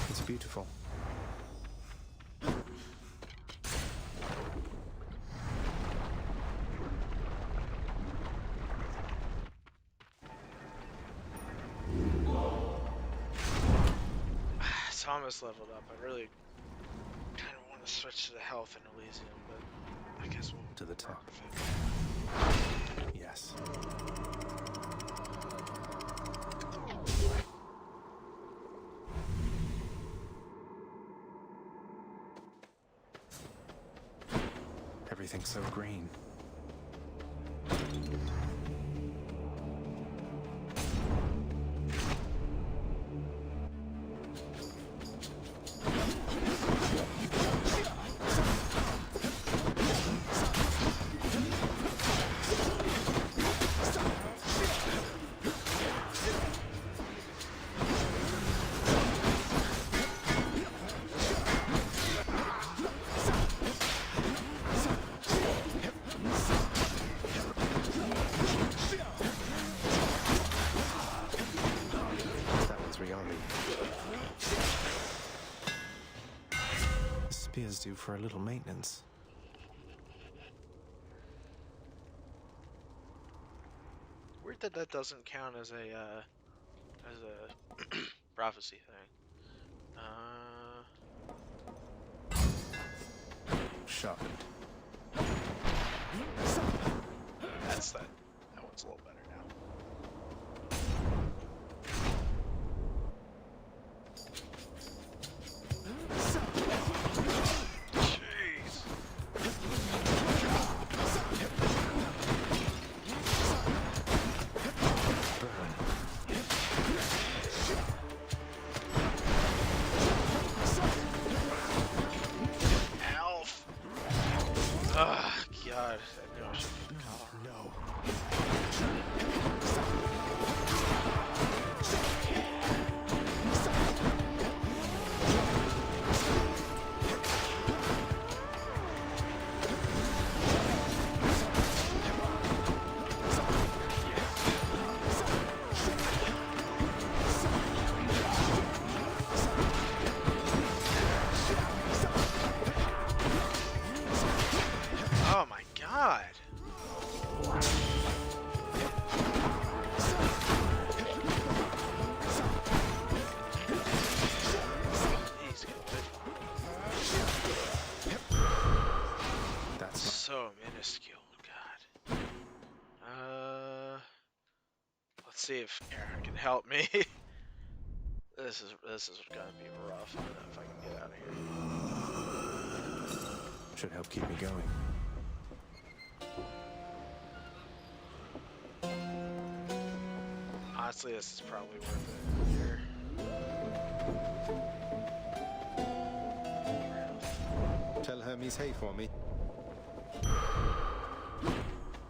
It's beautiful. Thomas leveled up. I really switch to the health in Elysium, but I guess we'll to the top. Yes. Everything's so green. Spear's due for a little maintenance. Weird that that doesn't count as a prophecy thing. Sharpened. That's that. That one's a little better now. God, I knew I should put the collar. No. Oh my God. That's so minuscule, God. Let's see if Aaron can help me. This is gonna be rough. I don't know if I can get out of here. Should help keep me going. Honestly, this is probably worth it here. Tell Hermes hey for me.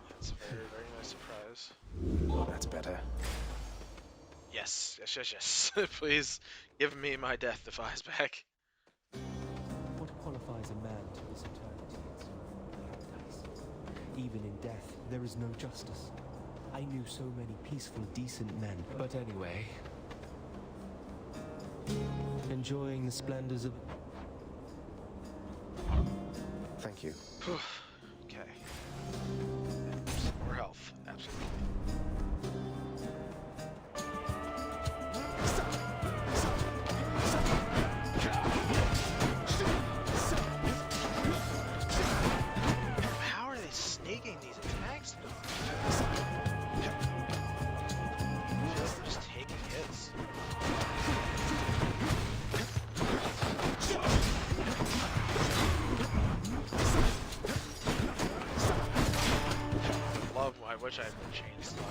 That's a very, very nice surprise. That's better. Yes, yes, yes, yes. Please give me my death defies back. What qualifies a man to his eternity is paradise. Even in death, there is no justice. I knew so many peaceful, decent men. But anyway, enjoying the splendors of... Thank you. Okay. Some more health, absolutely. How are they sneaking these attacks? They're just taking hits. I wish I had been chain stuff.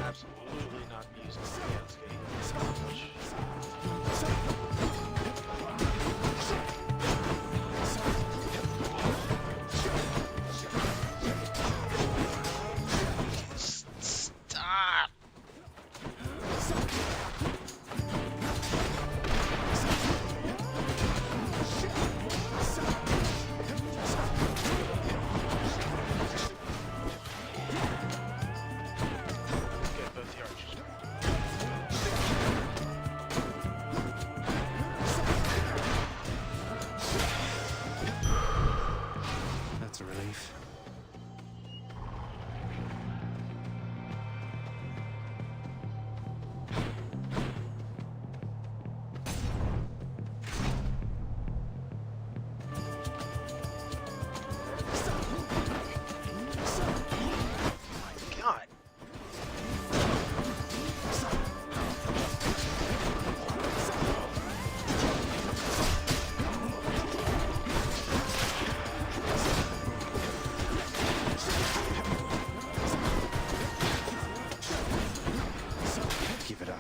Absolutely not using the dance game so much. Stop! safe. God. Give it up.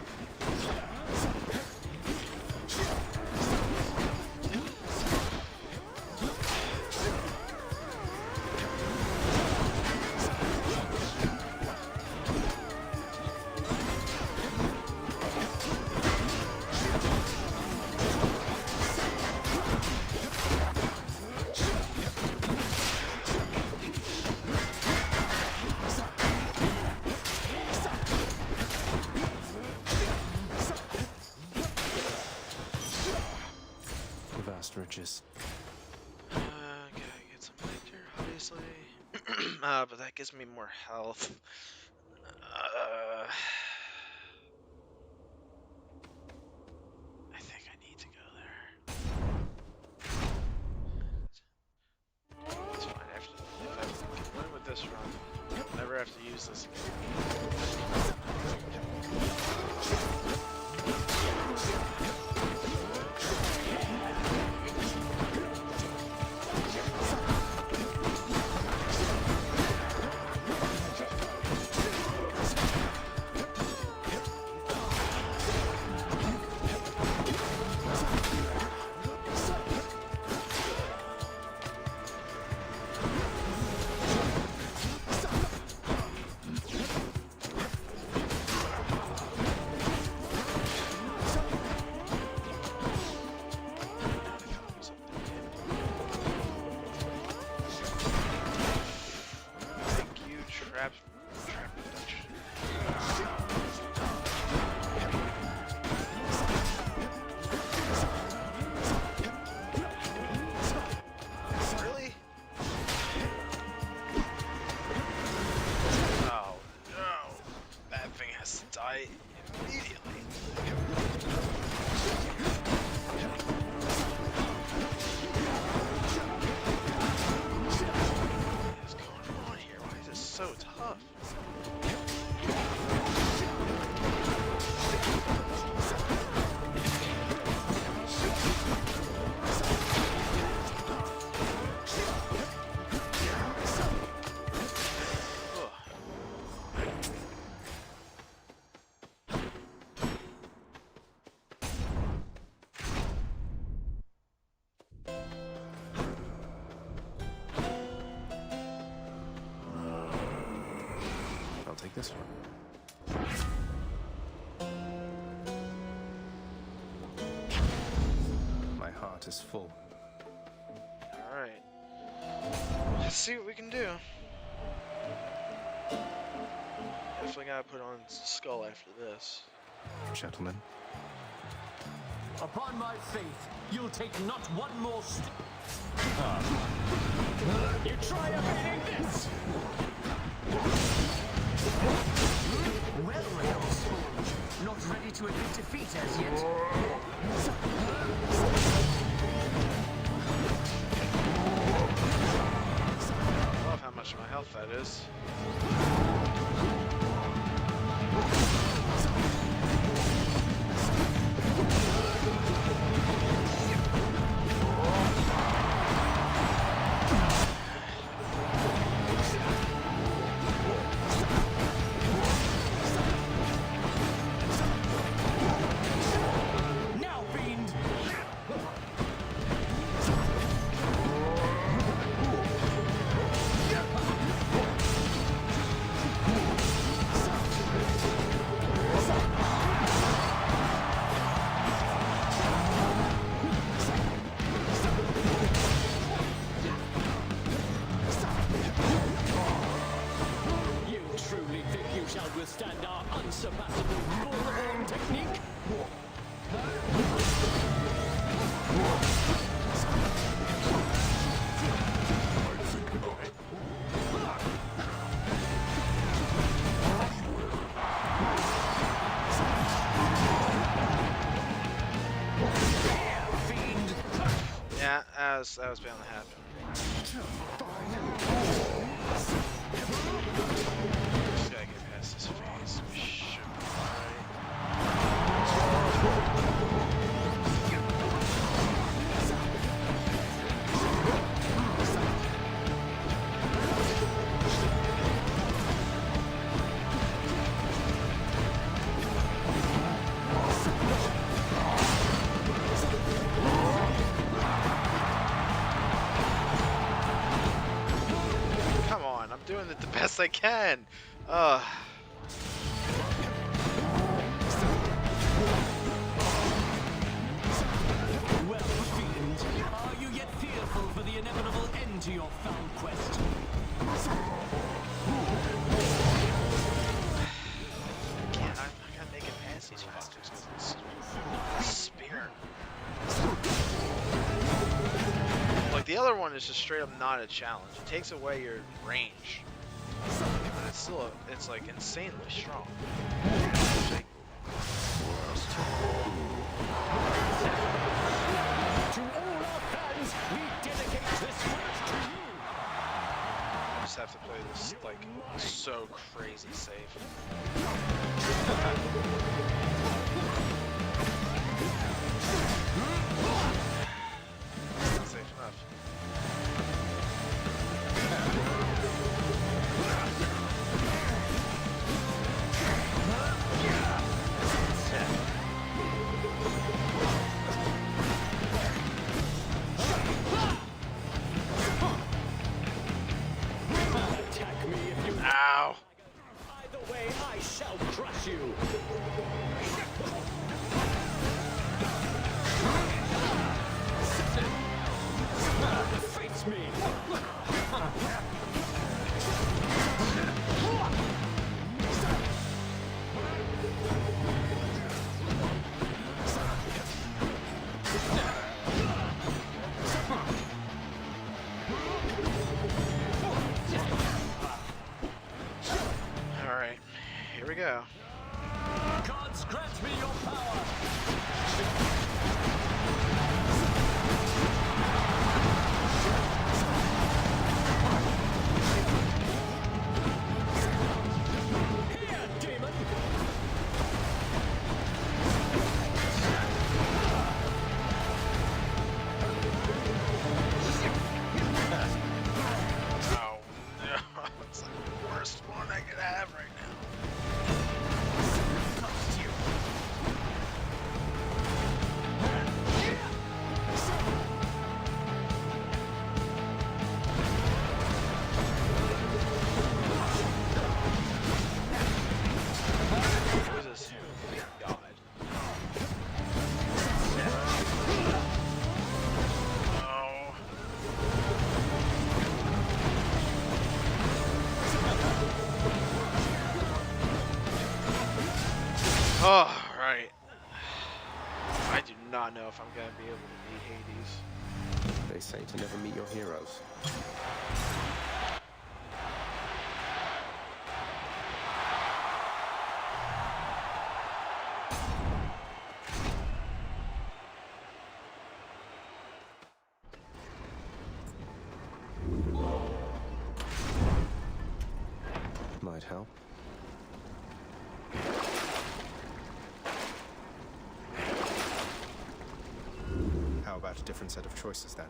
The vast riches. Okay, get some nectar, obviously. But that gives me more health. I think I need to go there. It's fine. If I can win with this run, I'll never have to use this again. Thank you, trap reduction. Really? Oh no! That thing has to die immediately. What is going on here? Why is this so tough? I'll take this one. My heart is full. Alright. Let's see what we can do. Definitely gotta put on Skull after this. Gentlemen. Upon my faith, you'll take not one more step. You try evading this! Well, little sponge. Not ready to admit defeat as yet. I love how much of my health that is. Now, fiend! You truly think you shall withstand our unsurpassable bullhorn technique? I think not. was bound to happen. Just gotta get past this phase. We should be Come on, I'm doing it the best I can. Well, fiend, are you yet fearful for the inevitable end to your foul quest? I gotta make it past these fuckers with this spear. Like, the other one is just straight up not a challenge. It takes away your range. And it's still, it's like insanely strong. To all our fans, we dedicate this match to you. I just have to play this, like, so crazy safe. Not safe enough. Attack me if you Ow! Either way, I shall crush you. Face me. Alright, here we go. Gods grant me your power. Here, demon. Oh no, it's like the worst one I could have right now. Who is this? God. Oh. Oh, right. I do not know if I'm gonna be able to beat Hades. They say to never meet your heroes. Might help. How about a different set of choices then?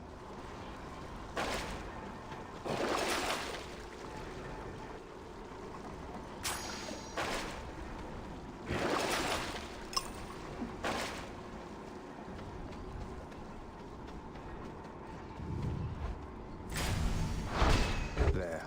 There.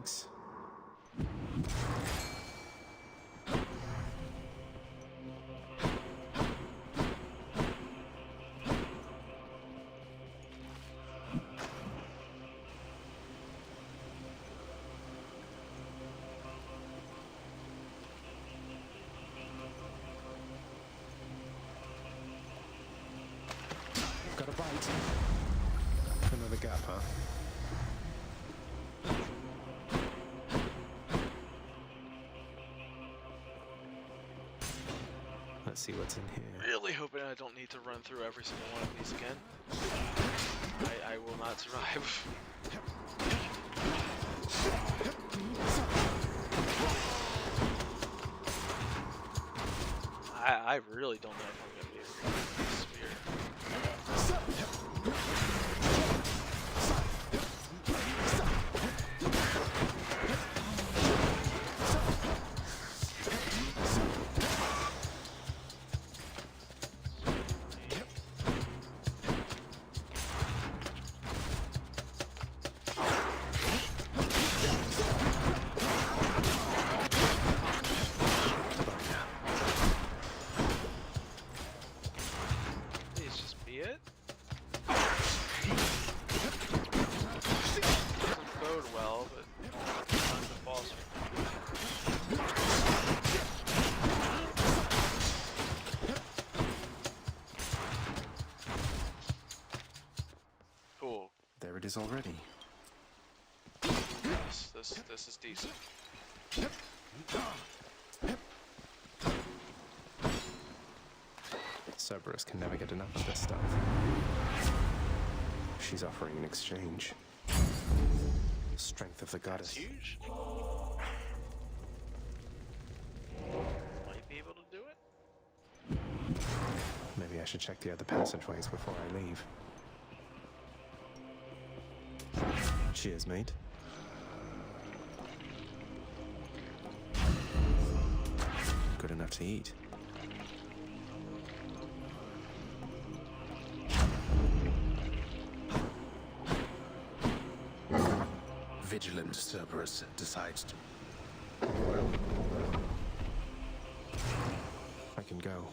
thanks. Got a bite. Another gap, huh? Let's see what's in here. Really hoping I don't need to run through every single one of these again. I will not survive. I really don't know if I'm gonna be able to use this spear. Is already. This is decent. Cerberus can never get enough of this stuff. She's offering an exchange. Strength of the goddess. That's huge. Might be able to do it. Maybe I should check the other passageways before I leave. Cheers, mate. Good enough to eat. Vigilant Cerberus decides to... I can go.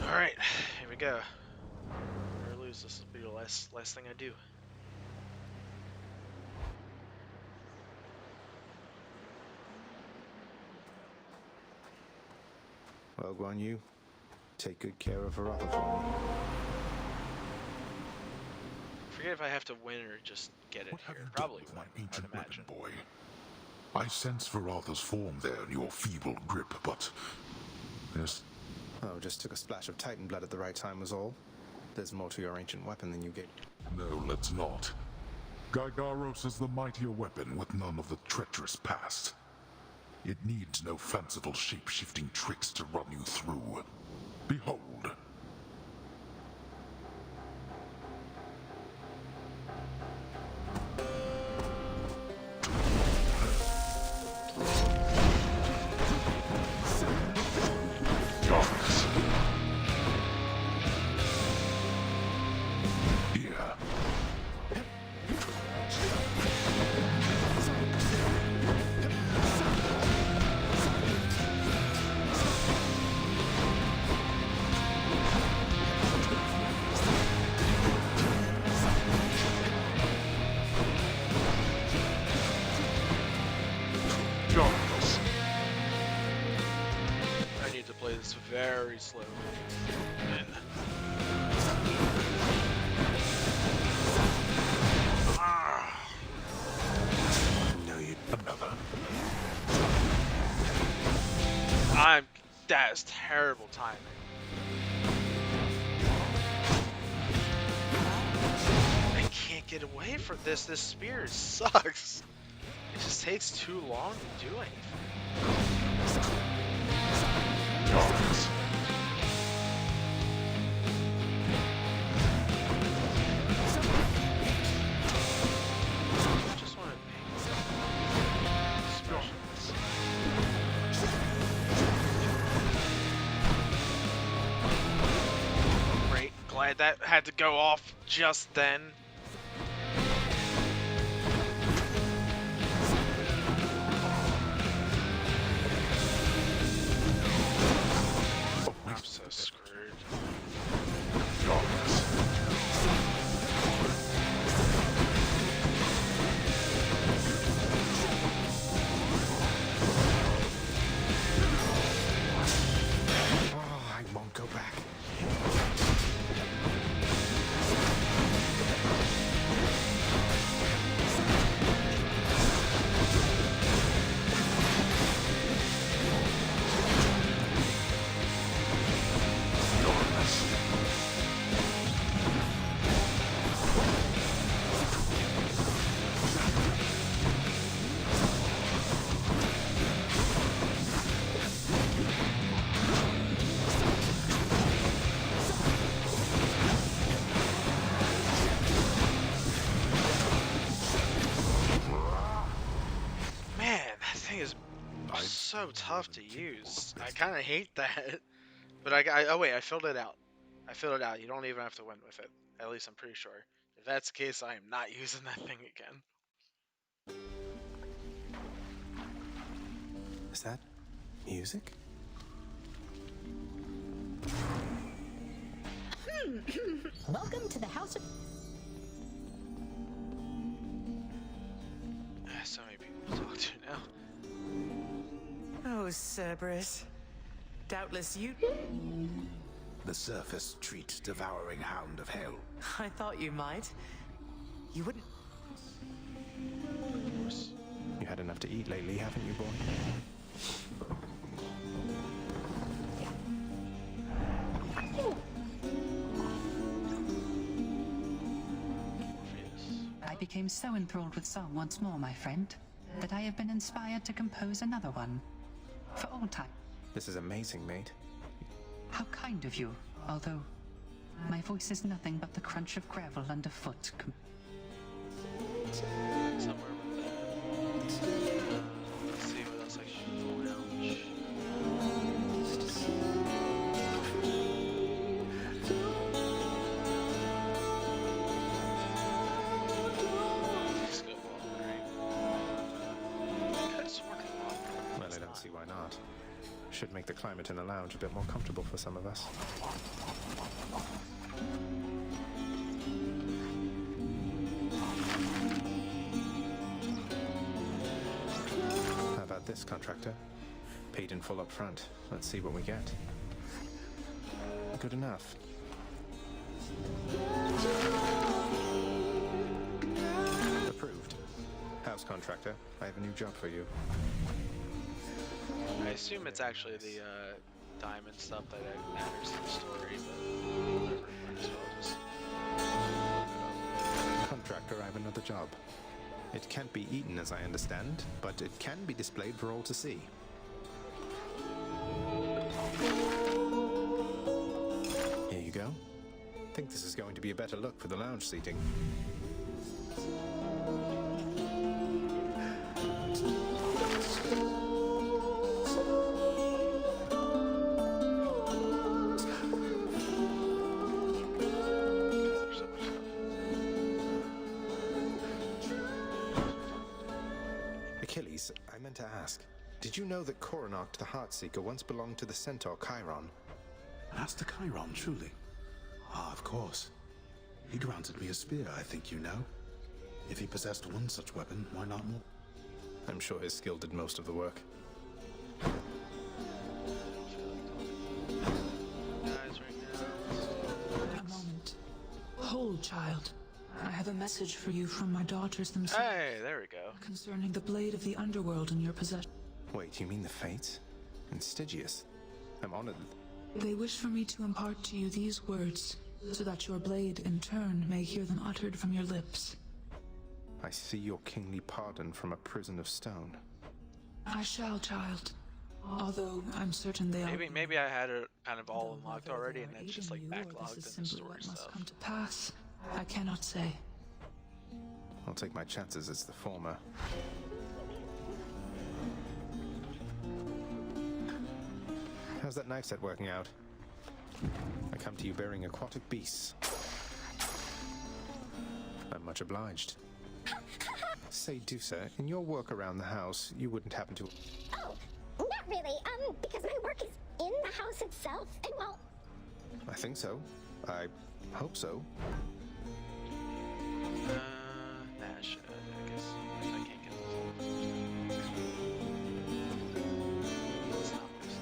Alright, here we go. Win or lose, this will be the last thing I do. Well, Guan Yu, take good care of Varotha for me. Forget if I have to win or just get it here. Probably win, my ancient I'd imagine. weapon, boy. I sense Varotha's form there in your feeble grip, but there's... Oh, just took a splash of Titan blood at the right time was all. There's more to your ancient weapon than you gave. No, let's not. Gygaros is the mightier weapon with none of the treacherous past. It needs no fanciful shape-shifting tricks to run you through. Behold. Very slowly. No, you another. That is terrible timing. I can't get away from this. This spear sucks. It just takes too long to do anything. Just want to Great, glad that had to go off just then. so tough to use. I kind of hate that. But oh wait, I filled it out. I filled it out. You don't even have to win with it. At least I'm pretty sure. If that's the case, I am not using that thing again. Is that music? Welcome to the House of... So many people to talk to now. Oh, Cerberus. Doubtless you... The surface treat devouring hound of hell. I thought you might. You wouldn't... You had enough to eat lately, haven't you, boy? I became so enthralled with song once more, my friend, that I have been inspired to compose another one. For old time. This is amazing, mate. How kind of you, although my voice is nothing but the crunch of gravel underfoot. Somewhere with that. Let's see what else I should lounge. Well, I don't see why not. Should make the climate in the lounge a bit more comfortable for some of us. How about this, contractor? Paid in full up front. Let's see what we get. Good enough. Approved. House contractor, I have a new job for you. I assume it's actually the diamond stuff that matters in the story, but whatever. Might as well just... Contractor, I have another job. It can't be eaten, as I understand, but it can be displayed for all to see. Here you go. I think this is going to be a better look for the lounge seating. Achilles, I meant to ask, did you know that Coronach the Heartseeker once belonged to the centaur Chiron? That's the Chiron, truly. Ah, of course. He granted me a spear, I think you know. If he possessed one such weapon, why not more? I'm sure his skill did most of the work. A moment. Hold, child. I have a message for you from my daughters themselves. Hey, there we go. Concerning the blade of the underworld in your possession. Wait, you mean the Fates? And Stygius? I'm honored. They wish for me to impart to you these words, so that your blade, in turn, may hear them uttered from your lips. I see your kingly pardon from a prison of stone. I shall, child. Although I'm certain they are... Maybe I had it kind of all unlocked already, and it's just like backlogged in the story what must stuff. come to pass. I cannot say. I'll take my chances it's the former. How's that knife set working out? I come to you bearing aquatic beasts. I'm much obliged. Say, Dusa, in your work around the house, you wouldn't happen to... Oh, not really, because my work is in the house itself, and well... I think so. I hope so. Nash, I guess if I can't get it. It's not this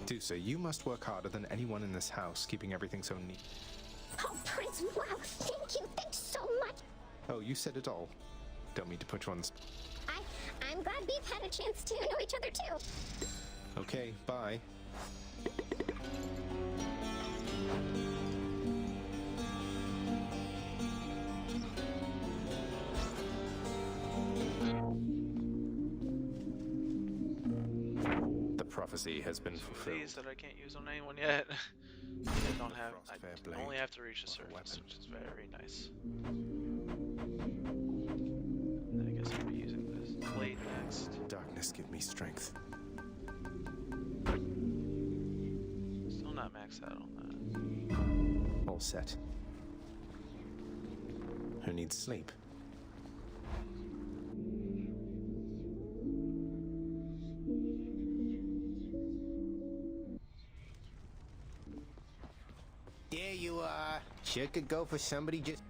Dusa, you must work harder than anyone in this house, keeping everything so neat. Oh, Prince, wow, thank you, thanks so much. Oh, you said it all. Don't mean to put you on the... I'm glad we've had a chance to know each other, too. Okay, bye. prophecy has been Two of fulfilled. these that I can't use on anyone yet. I don't have. I only have to reach the surface, which is very nice. I guess I'll be using this blade next. Darkness, give me strength. Still not maxed out on that. All set. Who needs sleep? There you are. Sure could go for somebody just...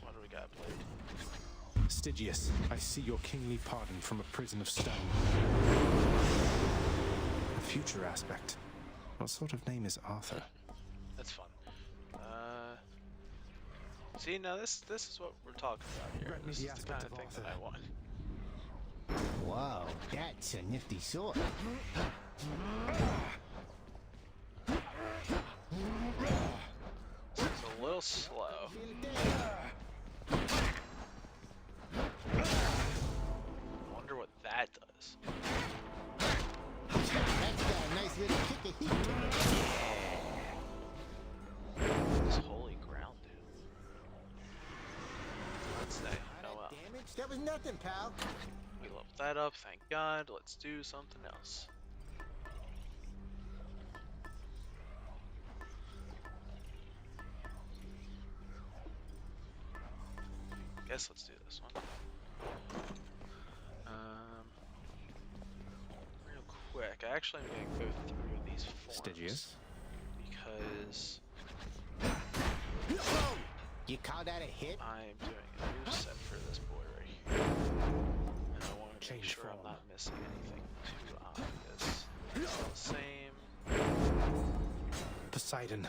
What do we got, Blade? Stygius, I see your kingly pardon from a prison of stone. A future aspect. What sort of name is Arthur? That's fun. See, now this is what we're talking about here. This is the kind of thing that I want. Wow, that's a nifty sword. This is a little slow. Wonder what that does. That's got a nice little kick of heat to it. This holy ground, dude. Let's say, oh well. Damage? That was nothing, pal. We leveled that up, thank God. Let's do something else. Guess let's do this one. Real quick, I actually am going to go through these forms. Stygius? Because... You call that a hit? I'm doing a new set for this boy right here. And I want to make sure I'm not missing anything too obvious. It's all the same. Poseidon.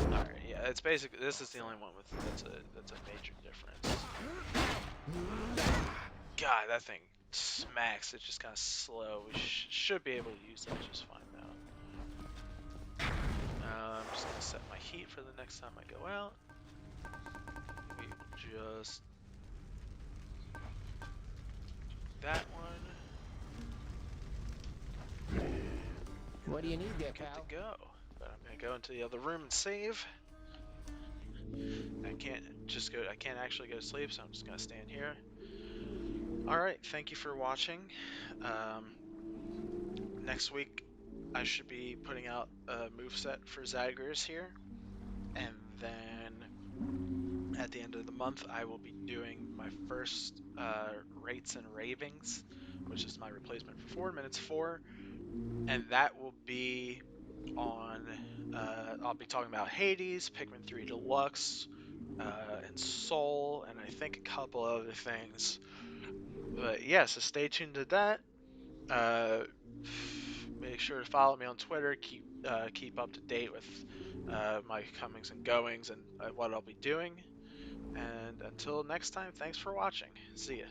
Alright, yeah, it's basically, this is the only one with, that's a major difference. God, that thing smacks, it's just kind of slow. We should be able to use that just fine now. I'm just going to set my heat for the next time I go out. We will just do that one. What do you need there, Good pal? to go. But I'm going to go into the other room and save. I can't actually go to sleep, so I'm just going to stand here. Alright, thank you for watching. Next week, I should be putting out a moveset for Zagreus here. And then, at the end of the month, I will be doing my first Rates and Ravings, which is my replacement for 4 minutes 4. And that will be on, I'll be talking about Hades, Pikmin 3 Deluxe, and Soul, and I think a couple other things. But yeah, so stay tuned to that. Make sure to follow me on Twitter. Keep up to date with my comings and goings and what I'll be doing. And until next time, thanks for watching. See ya.